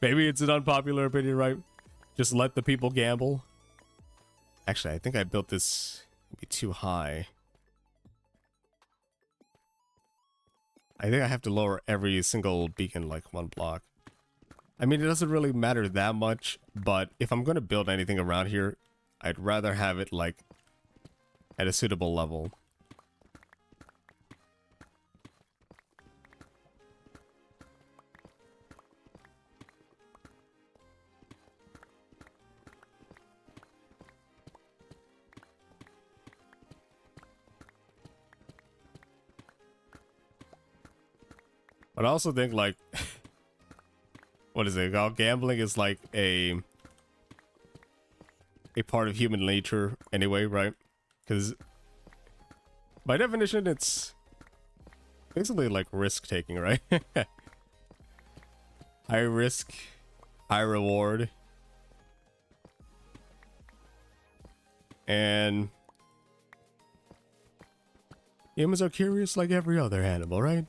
Maybe it's an unpopular opinion, right? Just let the people gamble. Actually, I think I built this maybe too high. I think I have to lower every single beacon like one block. I mean, it doesn't really matter that much, but if I'm going to build anything around here, I'd rather have it like at a suitable level. But I also think, like, what is it called? Gambling is like a part of human nature anyway, right? Because by definition, it's basically like risk taking, right? High risk, high reward. And humans are curious like every other animal, right?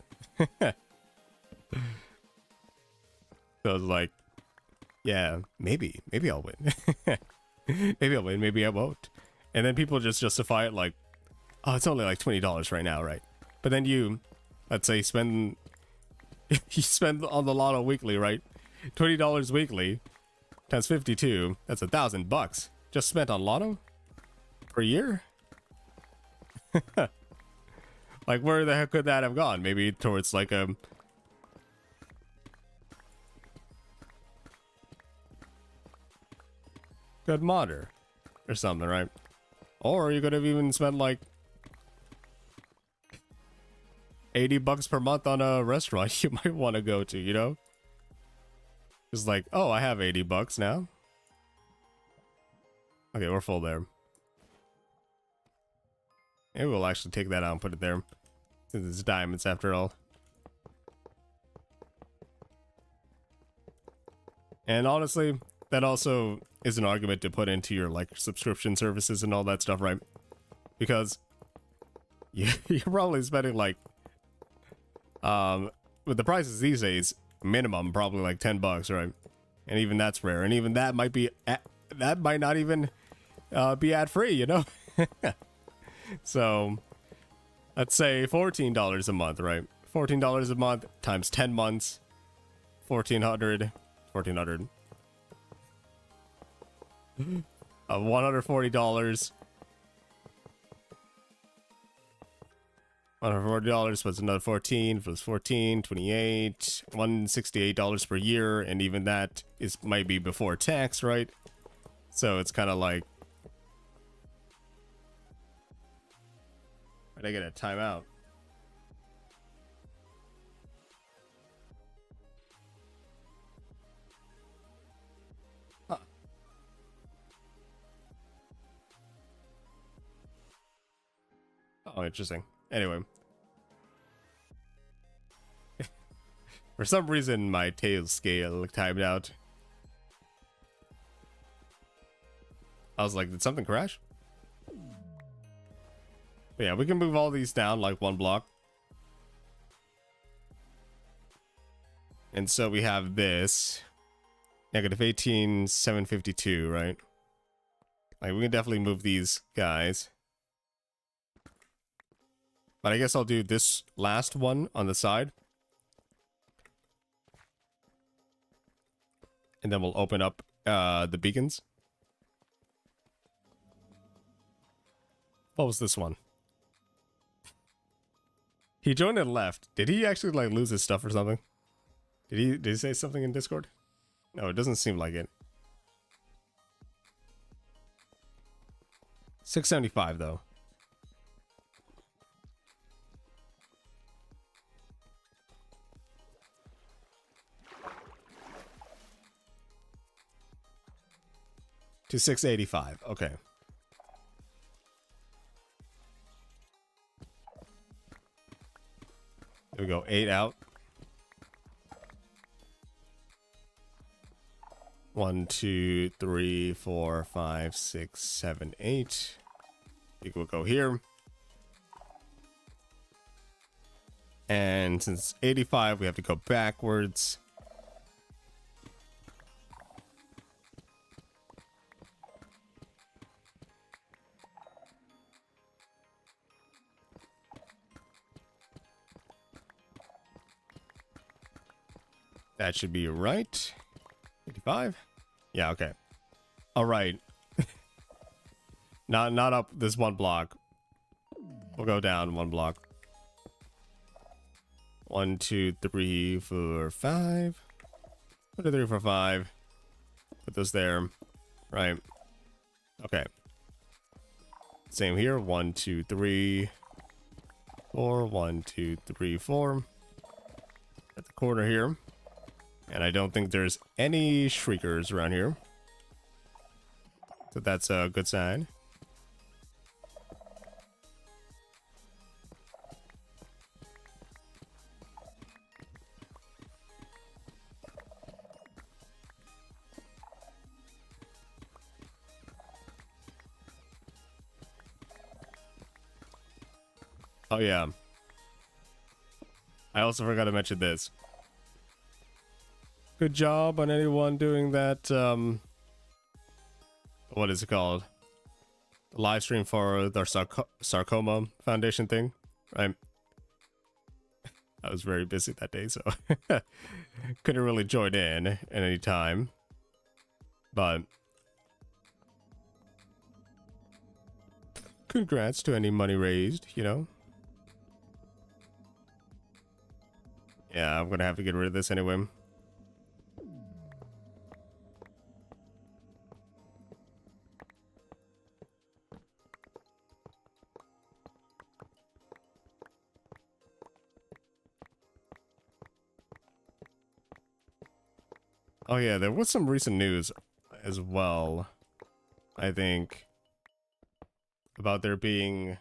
So it's like, yeah, maybe I'll win. Maybe I'll win, maybe I won't. And then people just justify it like, oh, it's only like $20 right now, right? But then you, let's say, spend you spend on the lotto weekly, right? $20 weekly times 52, that's $1,000 just spent on lotto per year. Like, where the heck could that have gone? Maybe towards like a good modder or something, right? Or you could have even spent like $80 per month on a restaurant you might want to go to, you know? It's like, oh, I have $80 now. Okay, we're full there. Maybe we'll actually take that out and put it there, since it's diamonds after all. And honestly, that also is an argument to put into your like subscription services and all that stuff, right? Because you're probably spending like with the prices these days, minimum probably like $10, right? And even that's rare, and even that might be that might not even be ad free, you know? So let's say $14 a month, right? $14 a month times 10 months, 1400. $140. $140 plus another 14 plus 14, 28, $168 per year, and even that might be before tax, right? So it's kind of like, why'd I get a timeout? Huh. Oh, interesting. Anyway. For some reason, my tail scale timed out. I was like, did something crash? But yeah, we can move all these down like one block. And so we have this. Negative 18, 752, right? Like, we can definitely move these guys. But I guess I'll do this last one on the side. And then we'll open up the beacons. What was this one? He joined and left. Did he actually like lose his stuff or something? Did he say something in Discord? No, it doesn't seem like it. 675 though. To 685. Okay. There we go. 8 out. 1, 2, 3, 4, 5, 6, 7, 8. You will go here. And since 85, we have to go backwards. That should be right. 85? Yeah, okay. All right. Not up this one block. We'll go down one block. 1, 2, 3, 4, 5. 1, 2, 3, 4, 5. Put those there. Right. Okay. Same here. 1, 2, 3, 4. 1, 2, 3, 4. At the corner here. And I don't think there's any shriekers around here. So that's a good sign. Oh yeah. I also forgot to mention this. Good job on anyone doing that, what is it called? The live stream for the sarcoma foundation thing, right? I was very busy that day, so couldn't really join in at any time. But congrats to any money raised, you know? Yeah, I'm gonna have to get rid of this anyway. Oh yeah, there was some recent news as well, I think, about there being...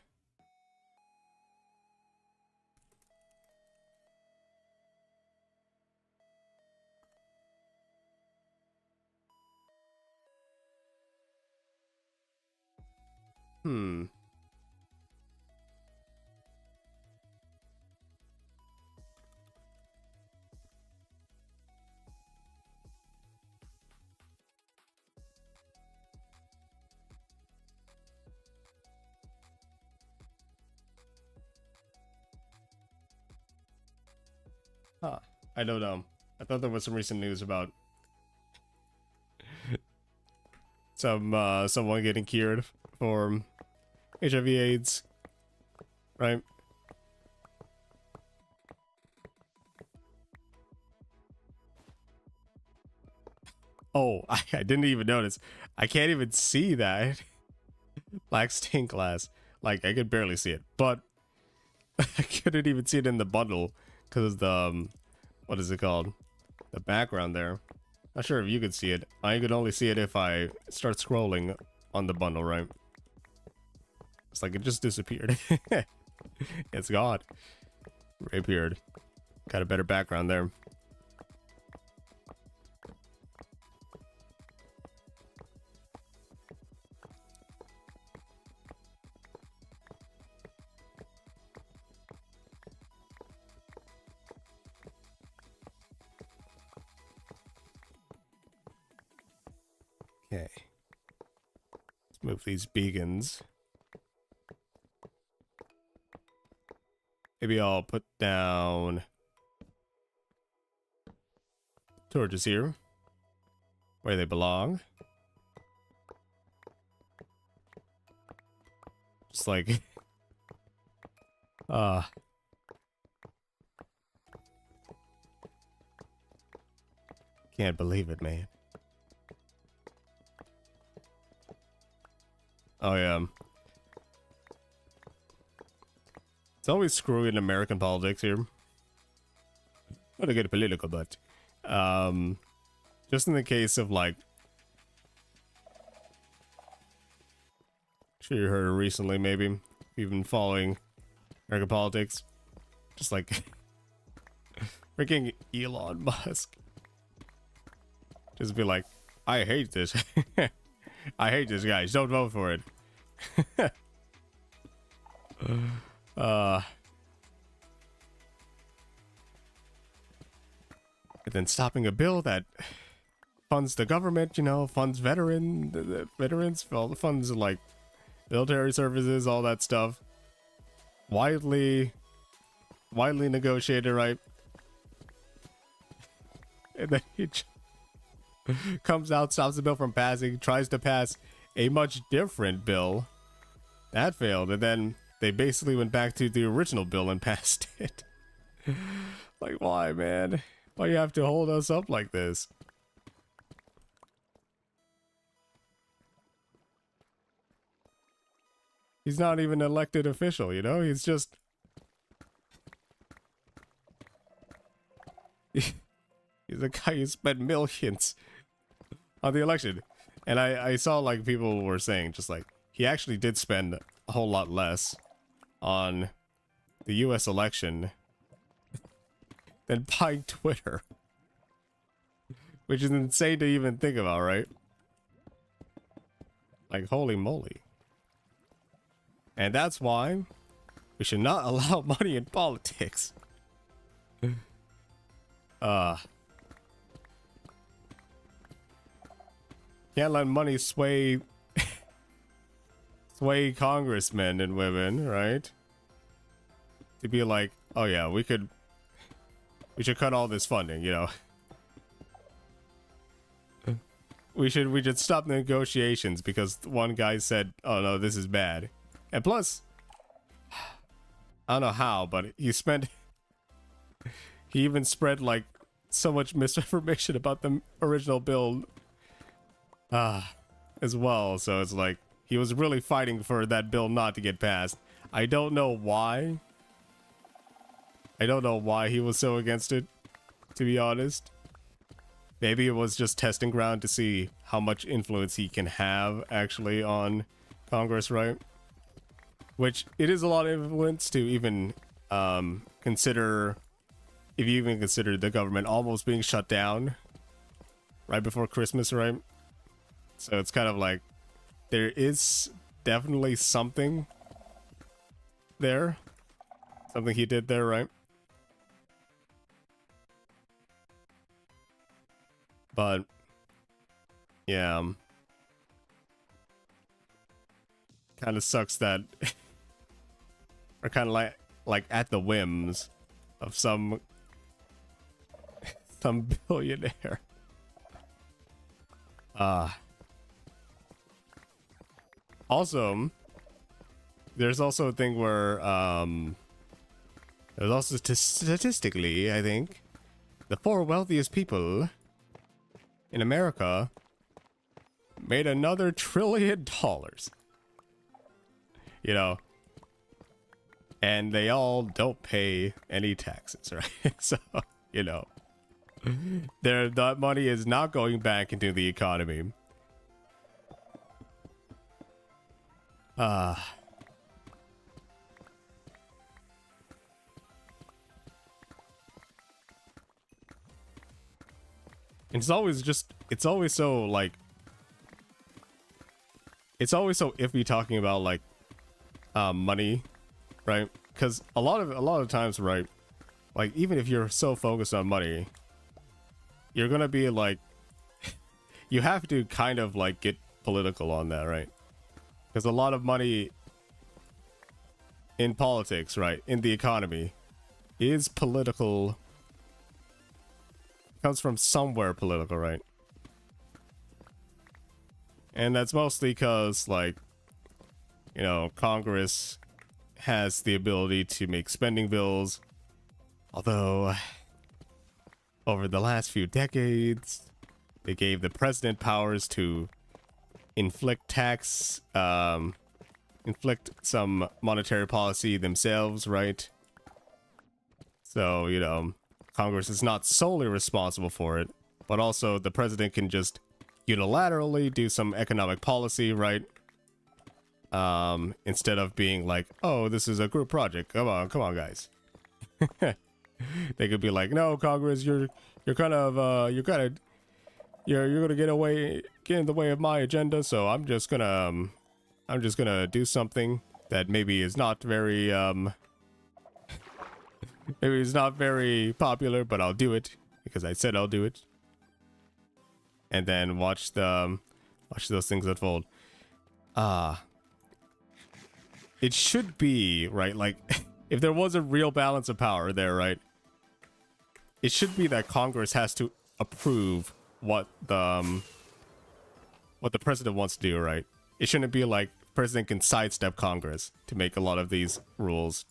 Huh. I don't know. I thought there was some recent news about someone getting cured for HIV/AIDS, right? Oh, I didn't even notice. I can't even see that black stained glass. Like, I could barely see it, but I couldn't even see it in the bundle because of the what is it called? The background there. Not sure if you could see it. I could only see it if I start scrolling on the bundle, right? It's like it just disappeared. It's gone. Reappeared. Got a better background there. Okay. Let's move these beacons. Maybe I'll put down torches here where they belong. Just like can't believe it, man. Oh yeah. It's always screwy in American politics here. Not to get political, but just in the case of like, sure you heard recently, maybe you've been following American politics, just like freaking Elon Musk. Just be like, I hate this. I hate this, guys. Don't vote for it. And then stopping a bill that funds the government, you know, funds veterans, all the funds like military services, all that stuff. Widely negotiated, right? And then he comes out, stops the bill from passing, tries to pass a much different bill. That failed, and then they basically went back to the original bill and passed it. Like, why, man? Why do you have to hold us up like this? He's not even an elected official, you know? He's just... He's a guy who spent millions on the election. And I saw, like, people were saying, just like, he actually did spend a whole lot less on the US election than buying Twitter. Which is insane to even think about, right? Like, holy moly. And that's why we should not allow money in politics. Can't let money sway congressmen and women, right? To be like, oh yeah, we should cut all this funding, you know. We should stop negotiations because one guy said, oh no, this is bad. And plus, I don't know how, but he even spread like so much misinformation about the original bill as well. So it's like he was really fighting for that bill not to get passed. I don't know why. I don't know why he was so against it, to be honest. Maybe it was just testing ground to see how much influence he can have actually on Congress, right? Which it is a lot of influence to even consider, if you even consider the government almost being shut down right before Christmas, right? So it's kind of like there is definitely something there. Something he did there, right? But yeah, kind of sucks that we're kind of like at the whims of some billionaire. Also, there's also a thing where there's also statistically, I think, the 4 wealthiest people in America made another $1 trillion. You know, and they all don't pay any taxes, right? So, you know, that money is not going back into the economy. It's always so like, it's always so iffy talking about like money, right? Because a lot of times, right, like even if you're so focused on money, you're gonna be like you have to kind of like get political on that, right? Because a lot of money in politics, right, in the economy, is political. Comes from somewhere political, right? And that's mostly because, like, you know, Congress has the ability to make spending bills. Although, over the last few decades, they gave the president powers to inflict some monetary policy themselves, right? So, you know, Congress is not solely responsible for it, but also the president can just unilaterally do some economic policy, right? Instead of being like, oh, this is a group project. Come on, guys. They could be like, no, Congress, you're gonna get in the way of my agenda. So I'm just gonna do something that maybe is not very maybe it's not very popular, but I'll do it because I said I'll do it. And then watch those things unfold. It should be, right, like if there was a real balance of power there, right, it should be that Congress has to approve what the president wants to do, right? It shouldn't be like president can sidestep Congress to make a lot of these rules,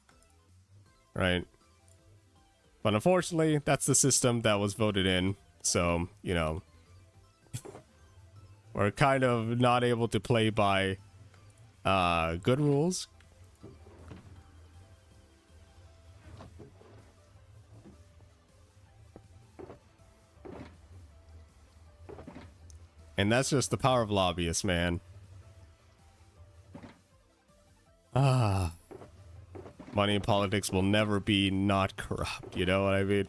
right? But unfortunately, that's the system that was voted in. So, you know, we're kind of not able to play by good rules. And that's just the power of lobbyists, man. Money in politics will never be not corrupt, you know what I mean?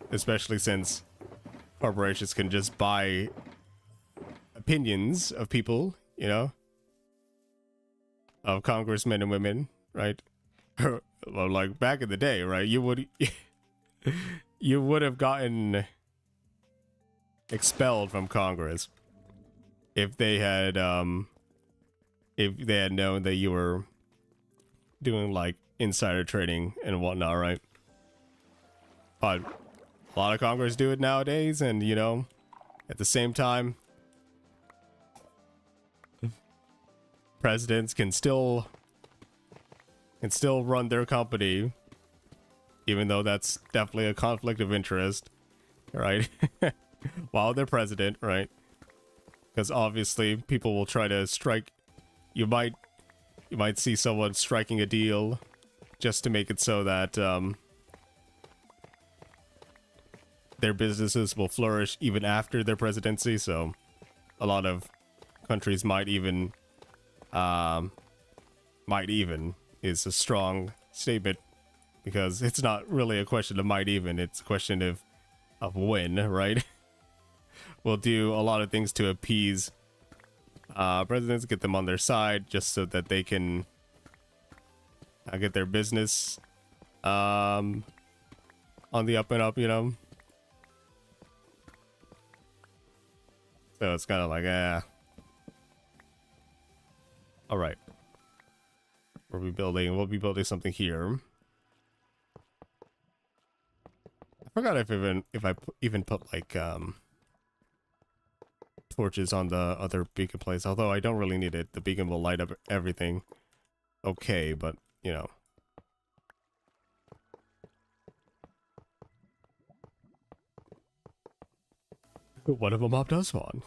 Especially since corporations can just buy opinions of people, you know? Of congressmen and women, right? Well, like back in the day, right? You would have gotten expelled from Congress if they had known that you were doing like insider trading and whatnot, right? But a lot of Congress do it nowadays, and you know, at the same time, presidents can still run their company, even though that's definitely a conflict of interest, right? While they're president, right? Because obviously people will try to strike. You might see someone striking a deal just to make it so that their businesses will flourish even after their presidency. So a lot of countries might even is a strong statement, because it's not really a question of might even, it's a question of when, right? We'll do a lot of things to appease presidents, get them on their side, just so that they can get their business on the up and up, you know? So it's kind of like, all right. We'll be building something here. I forgot if I even put like torches on the other beacon place, although I don't really need it. The beacon will light up everything. Okay, but, you know. What if a mob does spawn?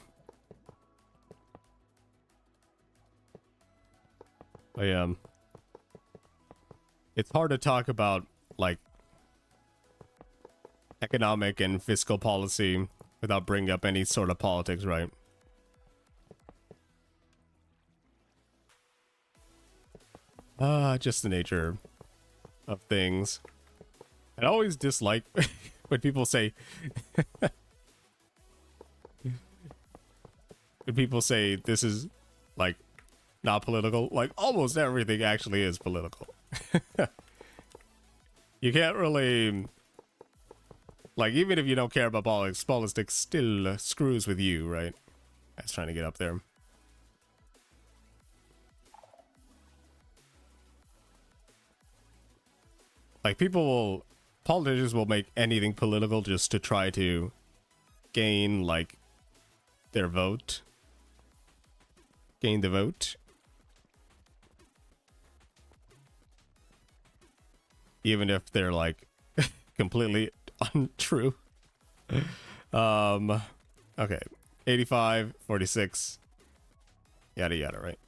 It's hard to talk about, like, economic and fiscal policy without bringing up any sort of politics, right? Just the nature of things. I always dislike when people say when people say this is like not political. Like almost everything actually is political. You can't really, like, even if you don't care about politics still screws with you, right? I was trying to get up there. Like, politicians will make anything political just to try to gain, like, their vote. Gain the vote. Even if they're, like, completely untrue. Okay. 85, 46. Yada yada, right?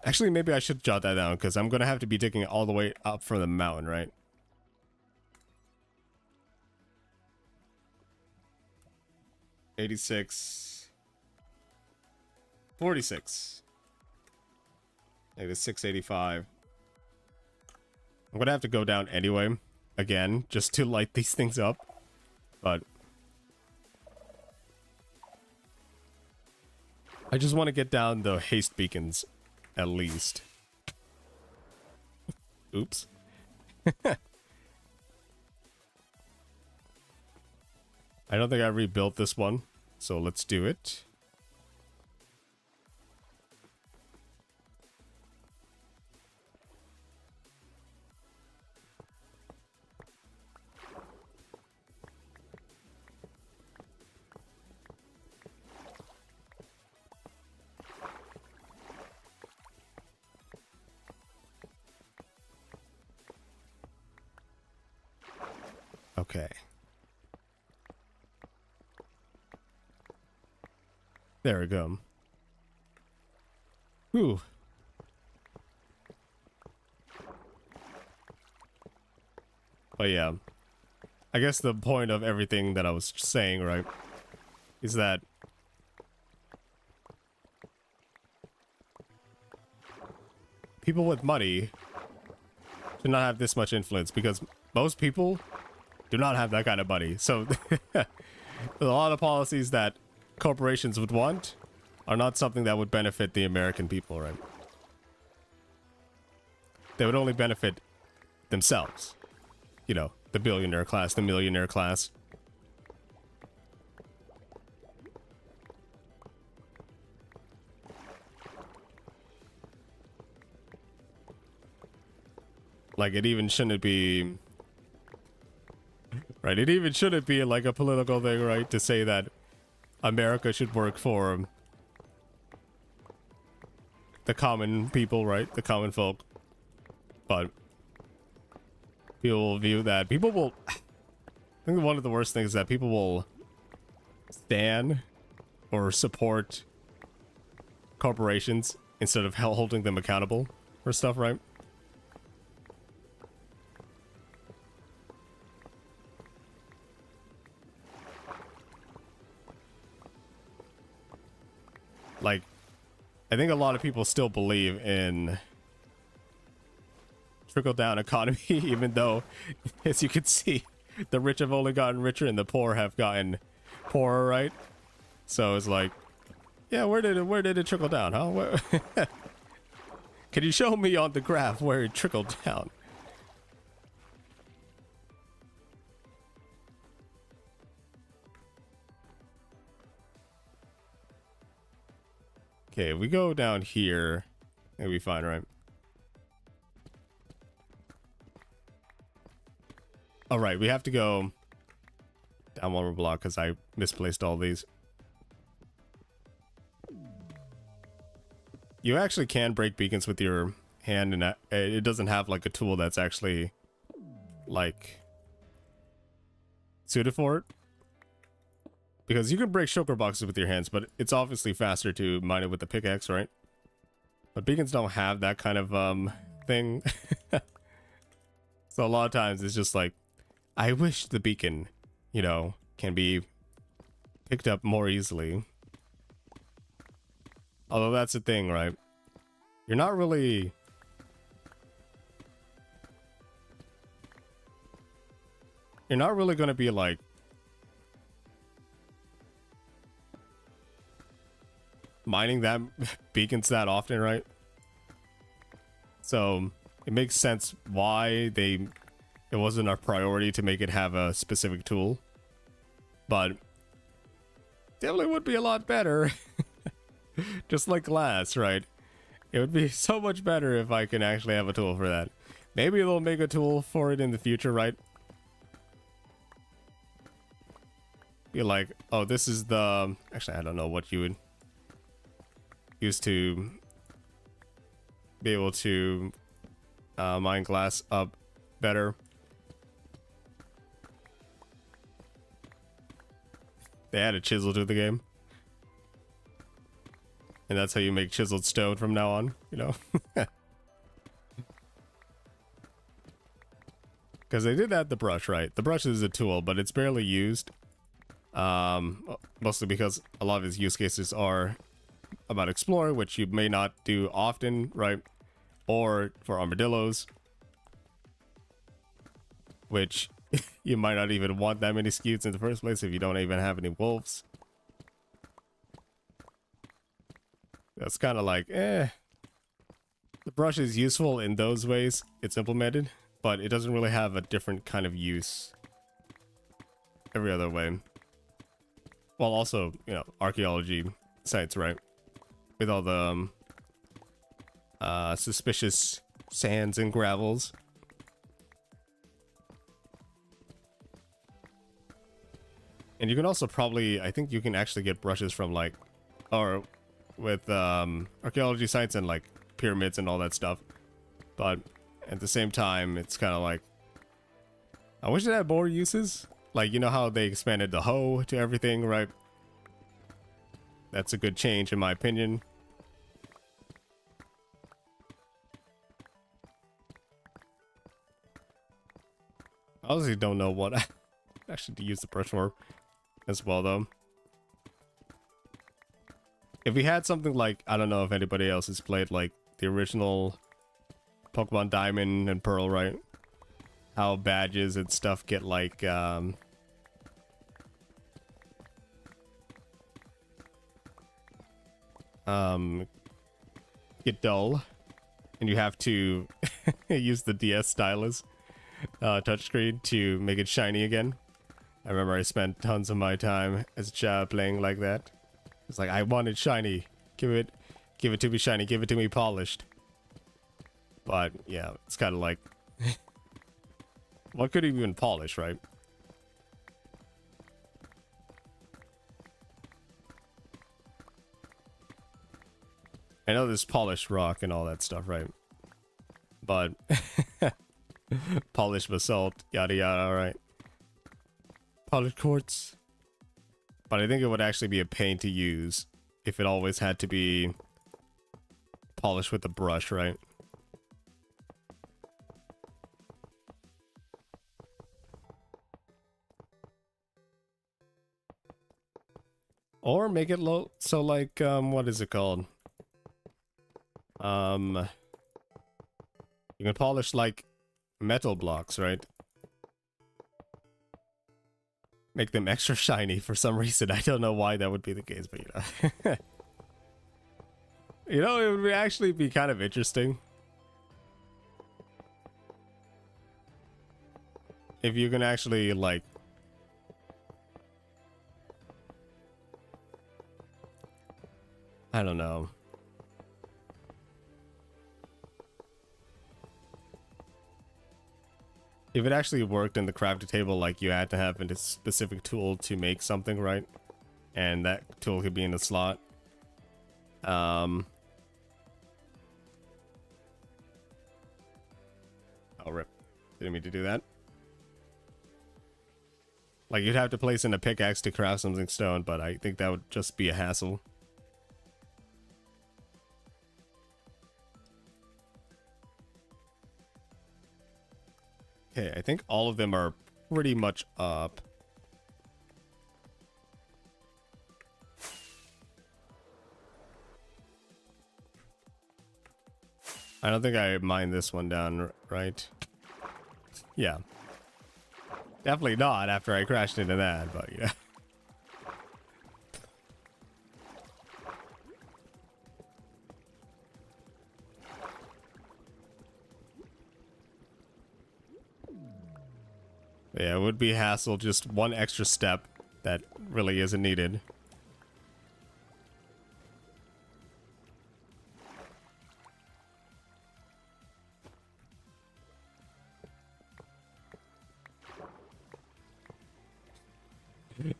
Actually, maybe I should jot that down, because I'm going to have to be digging all the way up from the mountain, right? $86. $46. Maybe $6.85. I'm going to have to go down anyway, again, just to light these things up. But I just want to get down the haste beacons. At least. Oops. I don't think I rebuilt this one, so let's do it. Okay. There we go. Whew. But yeah. I guess the point of everything that I was saying, right, is that people with money should not have this much influence, because most people do not have that kind of money. So a lot of policies that corporations would want are not something that would benefit the American people, right? They would only benefit themselves. You know, the billionaire class, the millionaire class. Like, it even shouldn't be... Right, it even shouldn't be like a political thing, right, to say that America should work for the common people, right, the common folk. But people will view that, people will, I think one of the worst things is that people will stand or support corporations instead of holding them accountable for stuff, right? Like, I think a lot of people still believe in trickle-down economy, even though, as you can see, the rich have only gotten richer and the poor have gotten poorer, right? So it's like, yeah, where did it trickle down, huh? Can you show me on the graph where it trickled down? Okay, if we go down here, it'll be fine, right? All right, we have to go Down one more block because I misplaced all these. You actually can break beacons with your hand, and it doesn't have like a tool that's actually like suited for it. Because you can break shulker boxes with your hands, but it's obviously faster to mine it with the pickaxe, right? But beacons don't have that kind of thing. So a lot of times it's just like, I wish the beacon, you know, can be picked up more easily. Although that's the thing, right? You're not really... You're not really going to be like... mining that beacons that often, right? So it makes sense why it wasn't a priority to make it have a specific tool. But definitely would be a lot better. Just like glass, right? It would be so much better if I can actually have a tool for that. Maybe they'll make a tool for it in the future, right? Be like, oh, this is the... Actually, I don't know what you would use to be able to mine glass up better. They added chisel to the game. And that's how you make chiseled stone from now on, you know? Because they did add the brush, right? The brush is a tool, but it's barely used. Mostly because a lot of its use cases are about exploring, which you may not do often, right? Or for armadillos, which you might not even want that many scutes in the first place if you don't even have any wolves. That's kind of like, The brush is useful in those ways it's implemented, but it doesn't really have a different kind of use every other way. Well, also, you know, archaeology sites, right? With all the suspicious sands and gravels. And you can also probably, I think you can actually get brushes from like, or with archaeology sites and like pyramids and all that stuff. But at the same time, it's kind of like, I wish it had more uses. Like, you know how they expanded the hoe to everything, right? That's a good change in my opinion. I honestly don't know what I actually use the brush for as well, though. If we had something like, I don't know if anybody else has played like the original Pokemon Diamond and Pearl, right? How badges and stuff get like get dull, and you have to use the DS stylus touchscreen to make it shiny again. I remember I spent tons of my time as a child playing like that. It's like, I want it shiny. Give it to me shiny. Give it to me polished. But yeah, it's kind of like, what could even polish, right? I know there's polished rock and all that stuff, right? But polished basalt, yada yada, alright. Polished quartz. But I think it would actually be a pain to use if it always had to be polished with a brush, right? Or make it low, so like, what is it called? You can polish like metal blocks, right? Make them extra shiny for some reason. I don't know why that would be the case, but you know. You know, it would actually be kind of interesting if you can actually like I don't know. if it actually worked in the crafting table, like you had to have a specific tool to make something, right? And that tool could be in the slot. Oh, rip. Didn't mean to do that. Like, you'd have to place in a pickaxe to craft something stone, but I think that would just be a hassle. Okay, I think all of them are pretty much up. I don't think I mined this one down, right? Yeah. Definitely not after I crashed into that, but yeah. Yeah, it would be hassle, just one extra step that really isn't needed.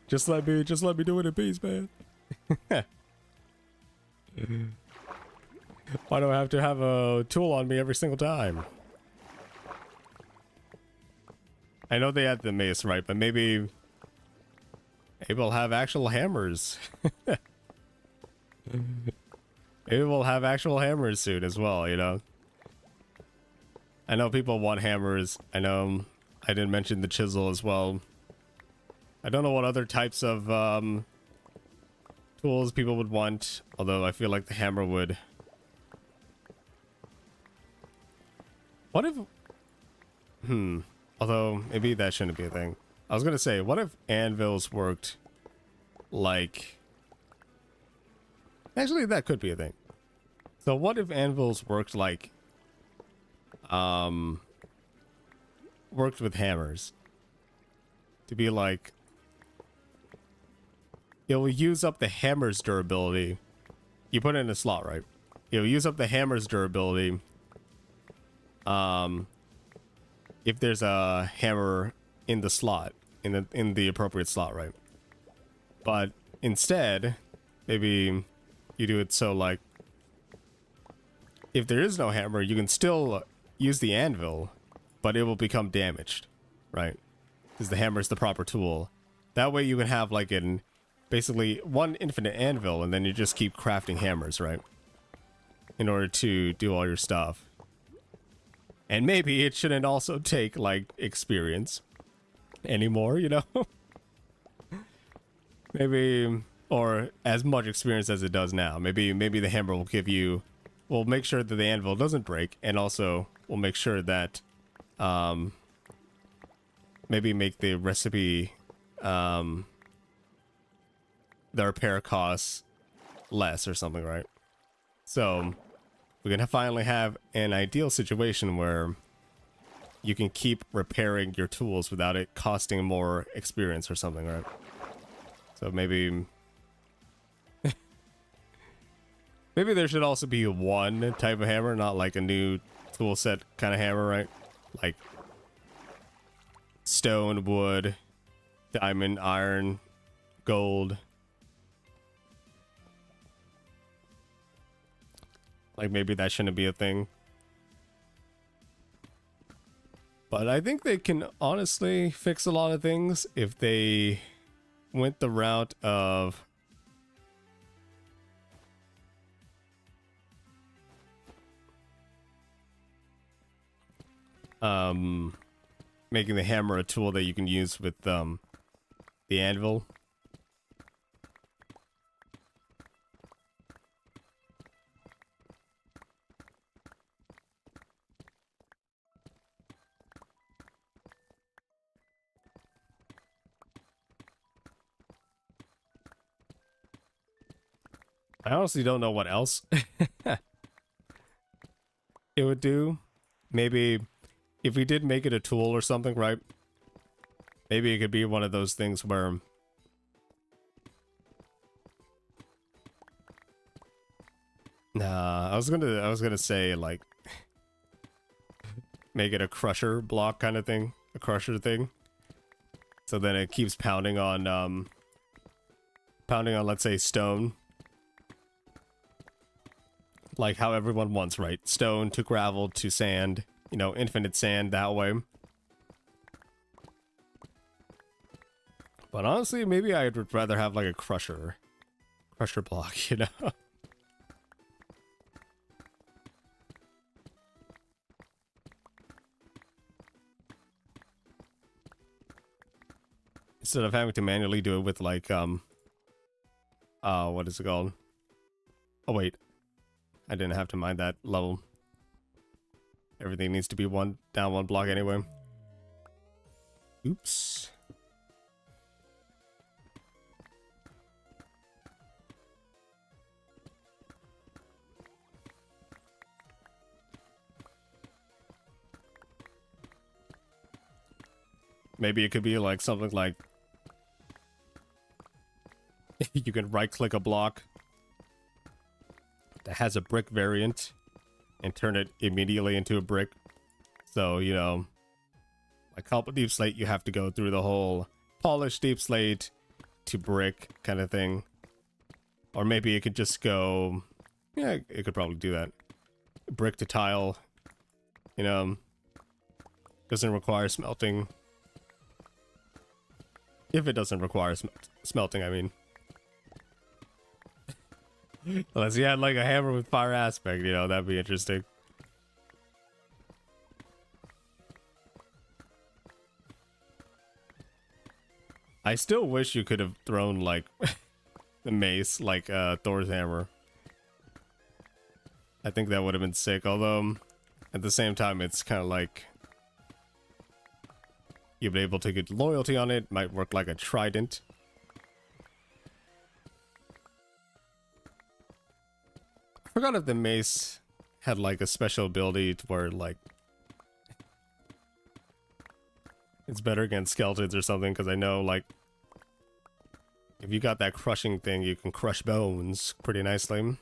Just let me do it in peace, man. Why do I have to have a tool on me every single time? I know they had the mace, right? But maybe we'll have actual hammers. Maybe we'll have actual hammers soon as well, you know? I know people want hammers. I know I didn't mention the chisel as well. I don't know what other types of tools people would want, although I feel like the hammer would. What if... Although, maybe that shouldn't be a thing. I was gonna say, what if anvils worked like... Actually, that could be a thing. So what if anvils worked like... worked with hammers? To be like... It will use up the hammer's durability. You put it in a slot, right? It will use up the hammer's durability. If there's a hammer in the slot, in the appropriate slot, right? But instead, maybe you do it so like, if there is no hammer, you can still use the anvil, but it will become damaged, right? Because the hammer is the proper tool. That way you can have like basically one infinite anvil, and then you just keep crafting hammers, right? In order to do all your stuff. And maybe it shouldn't also take, like, experience anymore, you know? Maybe, or as much experience as it does now. Maybe the hammer will give you, will make sure that the anvil doesn't break, and also will make sure that, maybe make the recipe, the repair costs less or something, right? So we're gonna finally have an ideal situation where you can keep repairing your tools without it costing more experience or something, right? So maybe maybe there should also be one type of hammer, not like a new tool set kind of hammer, right? Like stone, wood, diamond, iron, gold. Like, maybe that shouldn't be a thing. But I think they can honestly fix a lot of things if they went the route of... making the hammer a tool that you can use with, the anvil. I honestly don't know what else it would do. Maybe if we did make it a tool or something, right? Maybe it could be one of those things where I was gonna say like make it a crusher block kind of thing. a crusher thing. So then it keeps pounding on let's say stone. Like how everyone wants, right? Stone to gravel to sand, you know, infinite sand that way. But honestly, maybe I would rather have like a crusher block, you know? Instead of having to manually do it with like, what is it called? Oh wait, I didn't have to mine that level. Everything needs to be down one block anyway. Oops. Maybe it could be like something like you can right click a block that has a brick variant and turn it immediately into a brick. So, you know, like cobble deep slate, you have to go through the whole polished deep slate to brick kind of thing. Or maybe it could just go, yeah, it could probably do that. Brick to tile, you know, doesn't require smelting. If it doesn't require smelting, I mean. Unless you had like a hammer with fire aspect, you know, that'd be interesting. I still wish you could have thrown like the mace, like Thor's hammer. I think that would have been sick, although at the same time it's kind of like you'll be able to get loyalty on it, might work like a trident. I forgot if the mace had like a special ability to where like it's better against skeletons or something, because I know like if you got that crushing thing, you can crush bones pretty nicely.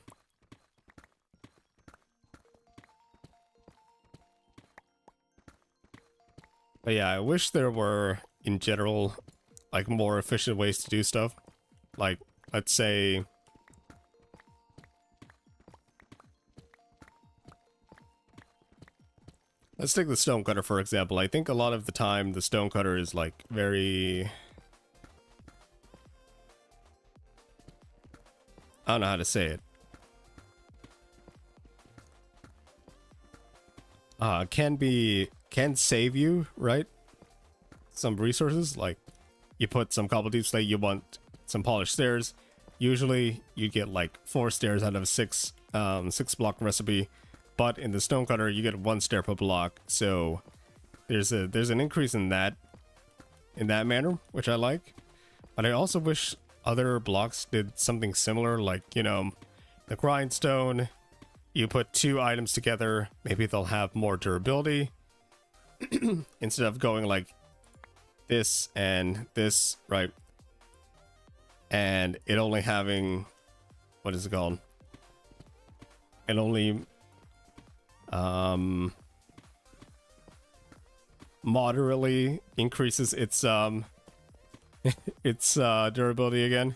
But yeah, I wish there were, in general, like more efficient ways to do stuff. Like, let's say... Let's take the stonecutter for example. I think a lot of the time the stonecutter is like very... I don't know how to say it. Can save you, right? Some resources, like you put some cobble deep slate, you want some polished stairs. Usually you get like 4 stairs out of 6 block recipe, but in the stonecutter you get 1 stair per block. So there's an increase in that manner, which I like. But I also wish other blocks did something similar, like, you know, the grindstone. You put 2 items together, maybe they'll have more durability. Instead of going like this and this, right? And it only having, what is it called? It only moderately increases its its durability again.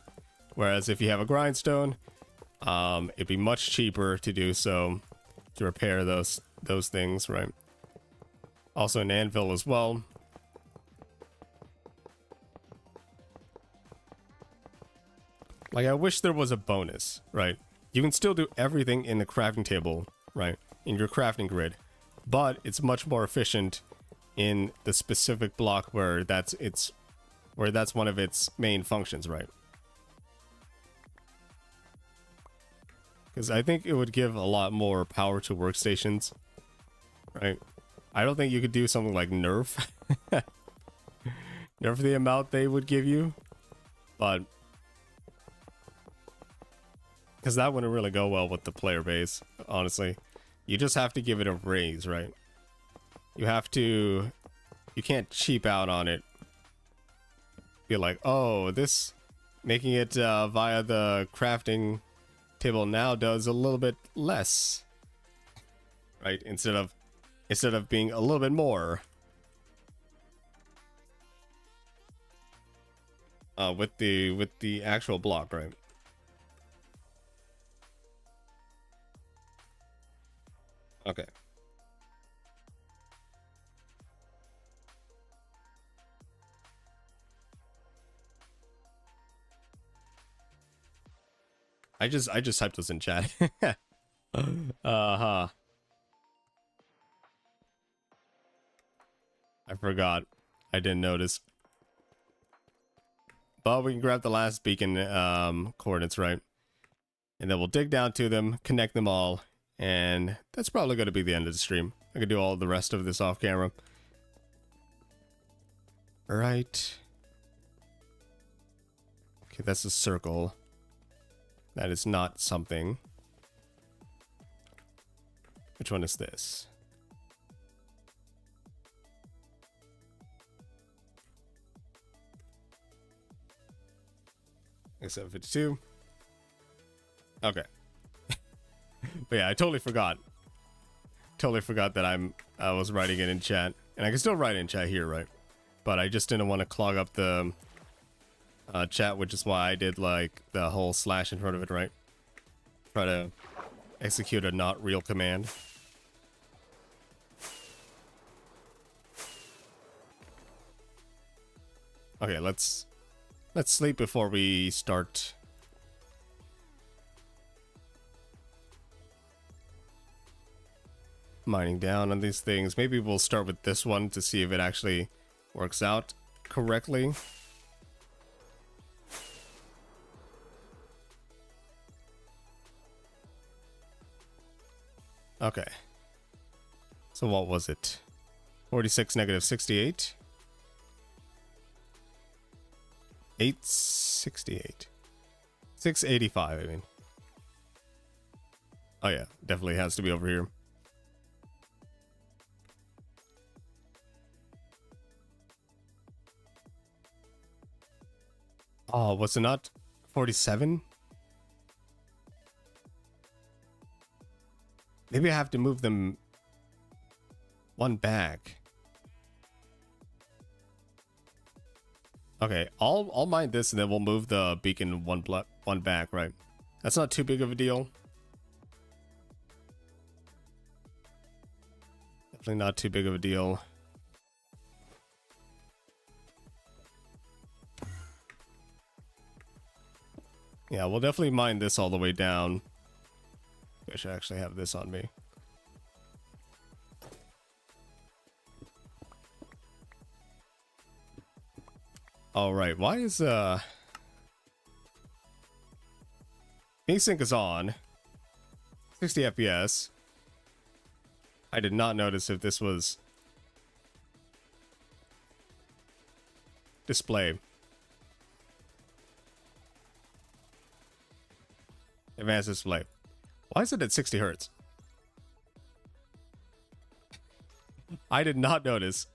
Whereas if you have a grindstone, it'd be much cheaper to do so, to repair those things, right? Also an anvil as well. Like, I wish there was a bonus, right? You can still do everything in the crafting table, right? In your crafting grid, but it's much more efficient in the specific block where that's one of its main functions, right? Because I think it would give a lot more power to workstations, right? I don't think you could do something like nerf. Nerf the amount they would give you. But... because that wouldn't really go well with the player base, honestly. You just have to give it a raise, right? You have to... you can't cheap out on it. Be like, oh, this... making it via the crafting table now does a little bit less. Right? Instead of being a little bit more. with the actual block, right? Okay. I just typed this in chat. Uh-huh. I forgot. I didn't notice. But we can grab the last beacon coordinates, right? And then we'll dig down to them, connect them all, and that's probably going to be the end of the stream. I can do all the rest of this off camera. Alright. Okay, that's a circle. That is not something. Which one is this? X752. Okay. But yeah, I totally forgot. Totally forgot that I was writing it in chat. And I can still write in chat here, right? But I just didn't want to clog up the chat, which is why I did like the whole slash in front of it, right? Try to execute a not real command. Okay, let's sleep before we start mining down on these things. Maybe we'll start with this one to see if it actually works out correctly. Okay. So what was it? 46 negative 68. 868. 685, I mean. Oh yeah, definitely has to be over here. Oh, was it not 47? Maybe I have to move them one back. Okay, I'll mine this and then we'll move the beacon one back, right? That's not too big of a deal. Definitely not too big of a deal. Yeah, we'll definitely mine this all the way down. I should actually have this on me. All right, why is VSync is on 60 FPS. I did not notice if this was display. Advanced display. Why is it at 60 hertz? I did not notice.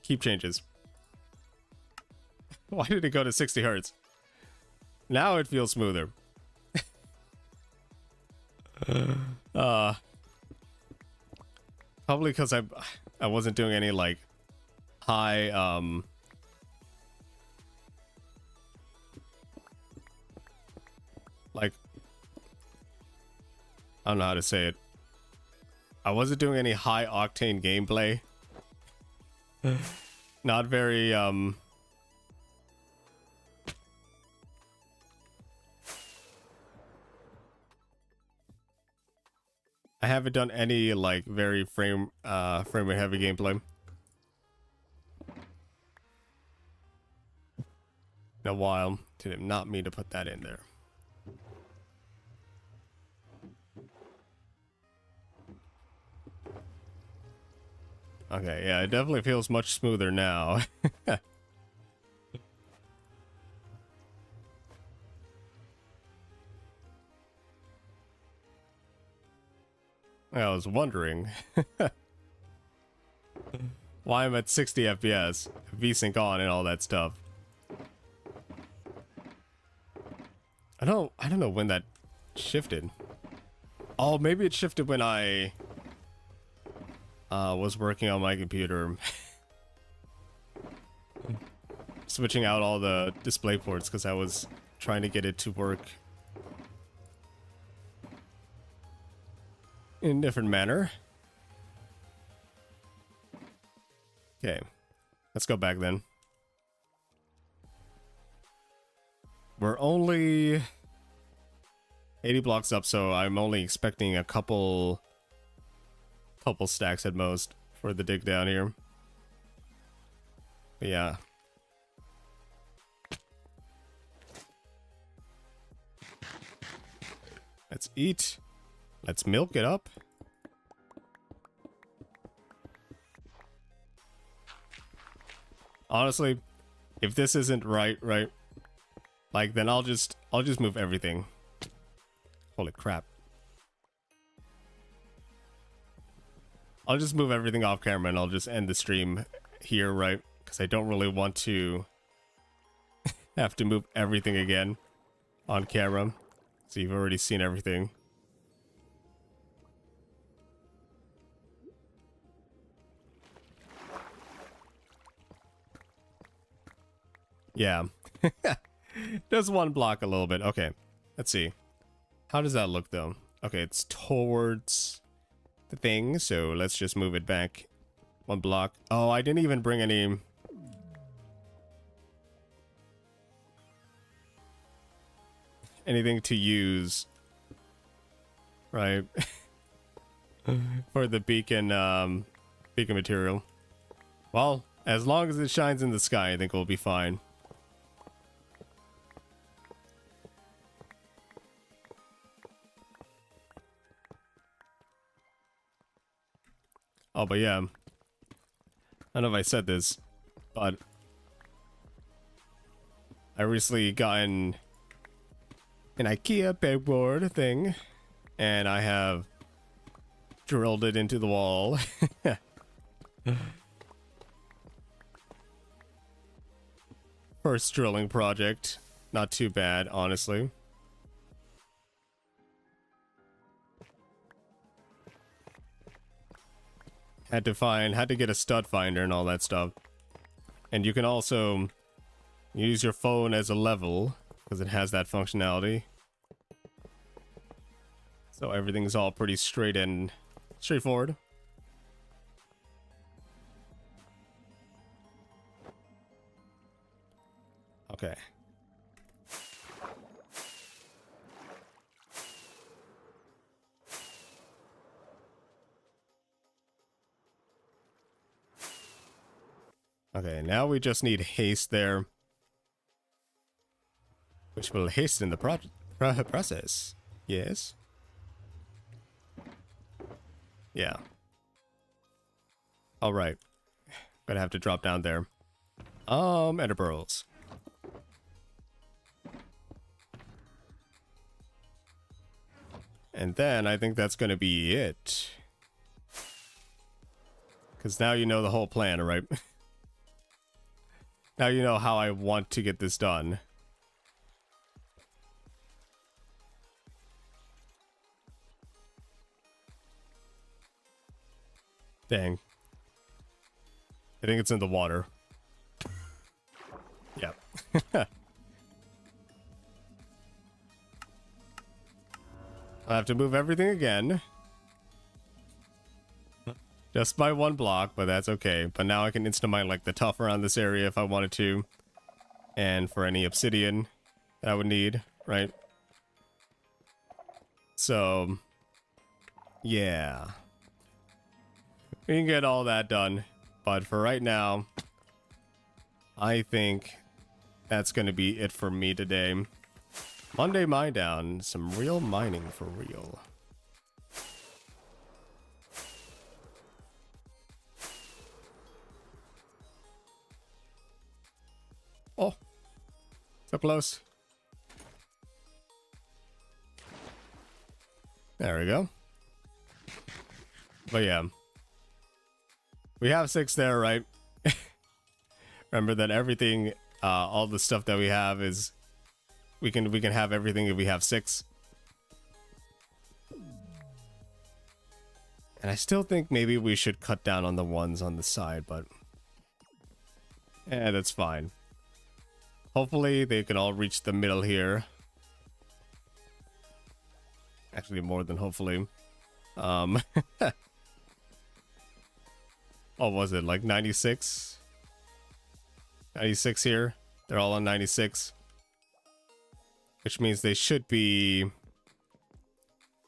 Keep changes. Why did it go to 60 hertz? Now it feels smoother. Probably because I wasn't doing any like high like I don't know how to say it. I wasn't doing any high octane gameplay. Not very I haven't done any like very frame rate heavy gameplay in a while. Did not mean to put that in there. Okay, yeah, it definitely feels much smoother now. I was wondering why I'm at 60 FPS, VSync on and all that stuff. I don't know when that shifted. Oh, maybe it shifted when I was working on my computer. switching out all the display ports because I was trying to get it to work in a different manner. Okay, let's go back then. We're only 80 blocks up, so I'm only expecting a couple stacks at most for the dig down here. But yeah. Let's eat. Let's milk it up. Honestly, if this isn't right, like then I'll just move everything. Holy crap. I'll just move everything off camera and I'll just end the stream here, right? Because I don't really want to have to move everything again on camera. So you've already seen everything. Yeah. Just one block a little bit. Okay. Let's see. How does that look though? Okay, it's towards the thing, so let's just move it back one block. Oh, I didn't even bring anything to use, right? For the beacon material. Well, as long as it shines in the sky, I think we'll be fine. Oh, but yeah, I don't know if I said this, but I recently got an IKEA pegboard thing, and I have drilled it into the wall. First drilling project, not too bad, honestly. Had to get a stud finder and all that stuff. And you can also use your phone as a level because it has that functionality. So everything's all pretty straight and straightforward. Okay. Okay, now we just need haste there, which will hasten the process. Yes. Yeah. All right. Gonna have to drop down there. Ender pearls. And then I think that's gonna be it. Because now you know the whole plan, right? Now you know how I want to get this done. Dang. I think it's in the water. Yep. I have to move everything again. Just by one block, but that's okay. But now I can insta-mine like the tuff around this area if I wanted to. And for any obsidian that I would need, right? So, yeah. We can get all that done. But for right now, I think that's going to be it for me today. Monday mine down. Some real mining for real. Oh, so close. There we go. But yeah, we have 6 there, right? Remember that everything, all the stuff that we have is, we can have everything if we have 6. And I still think maybe we should cut down on the ones on the side, but yeah, that's fine. Hopefully they can all reach the middle here. Actually, more than hopefully. What was it, like 96? 96 here. They're all on 96. Which means they should be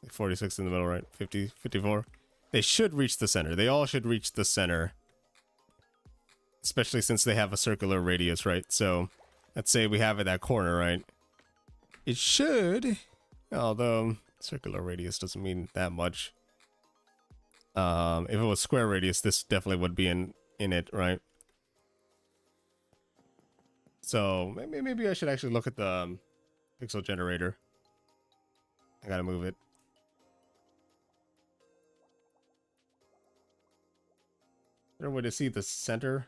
46 in the middle, right? 50, 54. They should reach the center. They all should reach the center. Especially since they have a circular radius, right? So let's say we have it that corner, right? It should, although circular radius doesn't mean that much. If it was square radius, this definitely would be in it, right? So maybe I should actually look at the pixel generator. I gotta move it. Is there a way to see the center?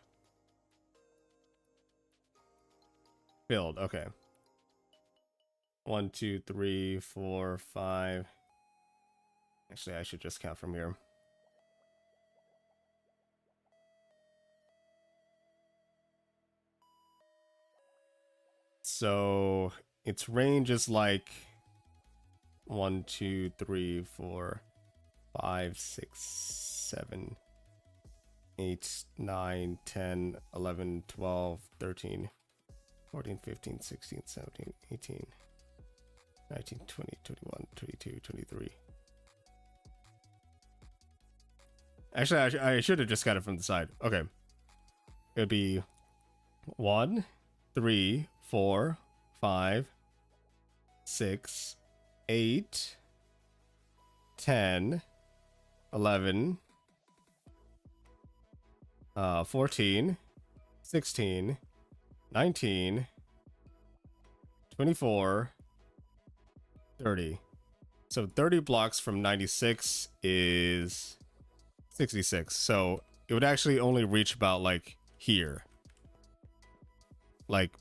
Filled, okay. 1, 2, 3, 4, 5. Actually, I should just count from here. So its range is like 1, 2, 3, 4, 5, 6, 7, 8, 9, 10, 11, 12, 13, 14, 15, 16, 17, 18, 19, 20, 21, 22, 23. Actually, I should have just got it from the side. Okay. It would be 1, 3, 4, 5, 6, 8, 10, 11, 14, 16, 19, 24, 30. So 30 blocks from 96 is 66. So it would actually only reach about like here. Like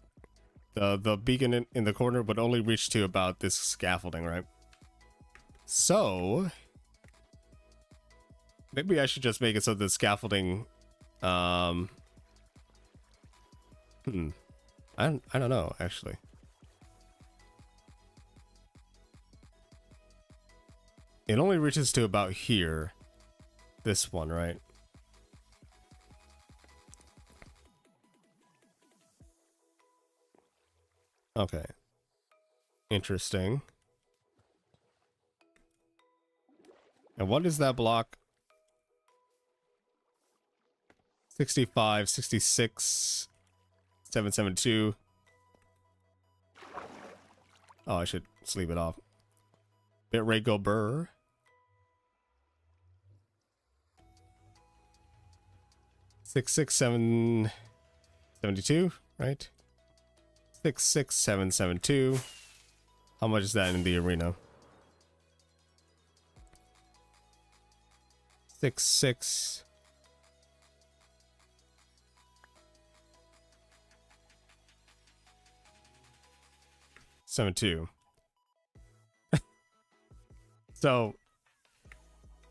the beacon in the corner would only reach to about this scaffolding, right? So maybe I should just make it so the scaffolding I don't know actually. It only reaches to about here. This one, right? Okay. Interesting. And what is that block? 65, 66, 772. Oh, I should sleep it off. Bitrate go burr. 66772, right? 66772. How much is that in the arena? 66. Seven two. So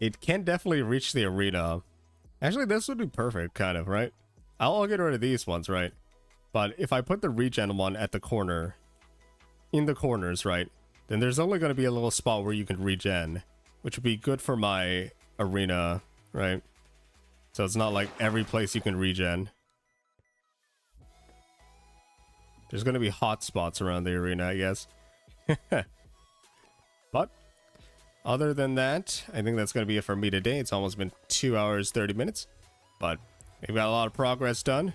it can definitely reach the arena. Actually, this would be perfect, kind of, right? I'll get rid of these ones, right? But if I put the regen one at the corner, in the corners, right? Then there's only going to be a little spot where you can regen, which would be good for my arena, right? So it's not like every place you can regen. There's going to be hot spots around the arena, I guess. But other than that, I think that's going to be it for me today. It's almost been 2 hours, 30 minutes. But we've got a lot of progress done.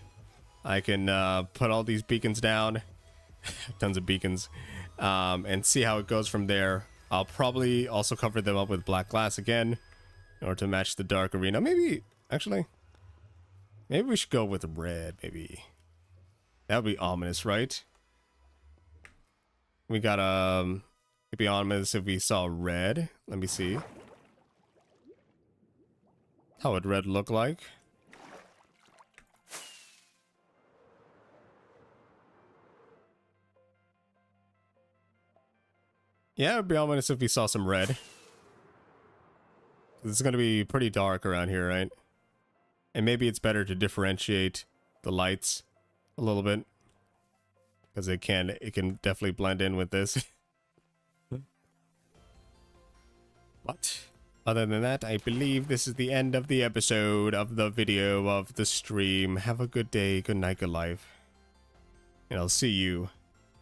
I can put all these beacons down. Tons of beacons. And see how it goes from there. I'll probably also cover them up with black glass again in order to match the dark arena. Maybe, actually, maybe we should go with red, maybe. That would be ominous, right? We got, it'd be ominous if we saw red. Let me see. How would red look like? Yeah, it would be ominous if we saw some red. It's going to be pretty dark around here, right? And maybe it's better to differentiate the lights a little bit. because it can definitely blend in with this. But other than that, I believe this is the end of the episode, of the video, of the stream. Have a good day, good night, good life. And I'll see you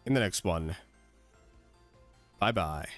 in the next one. Bye-bye.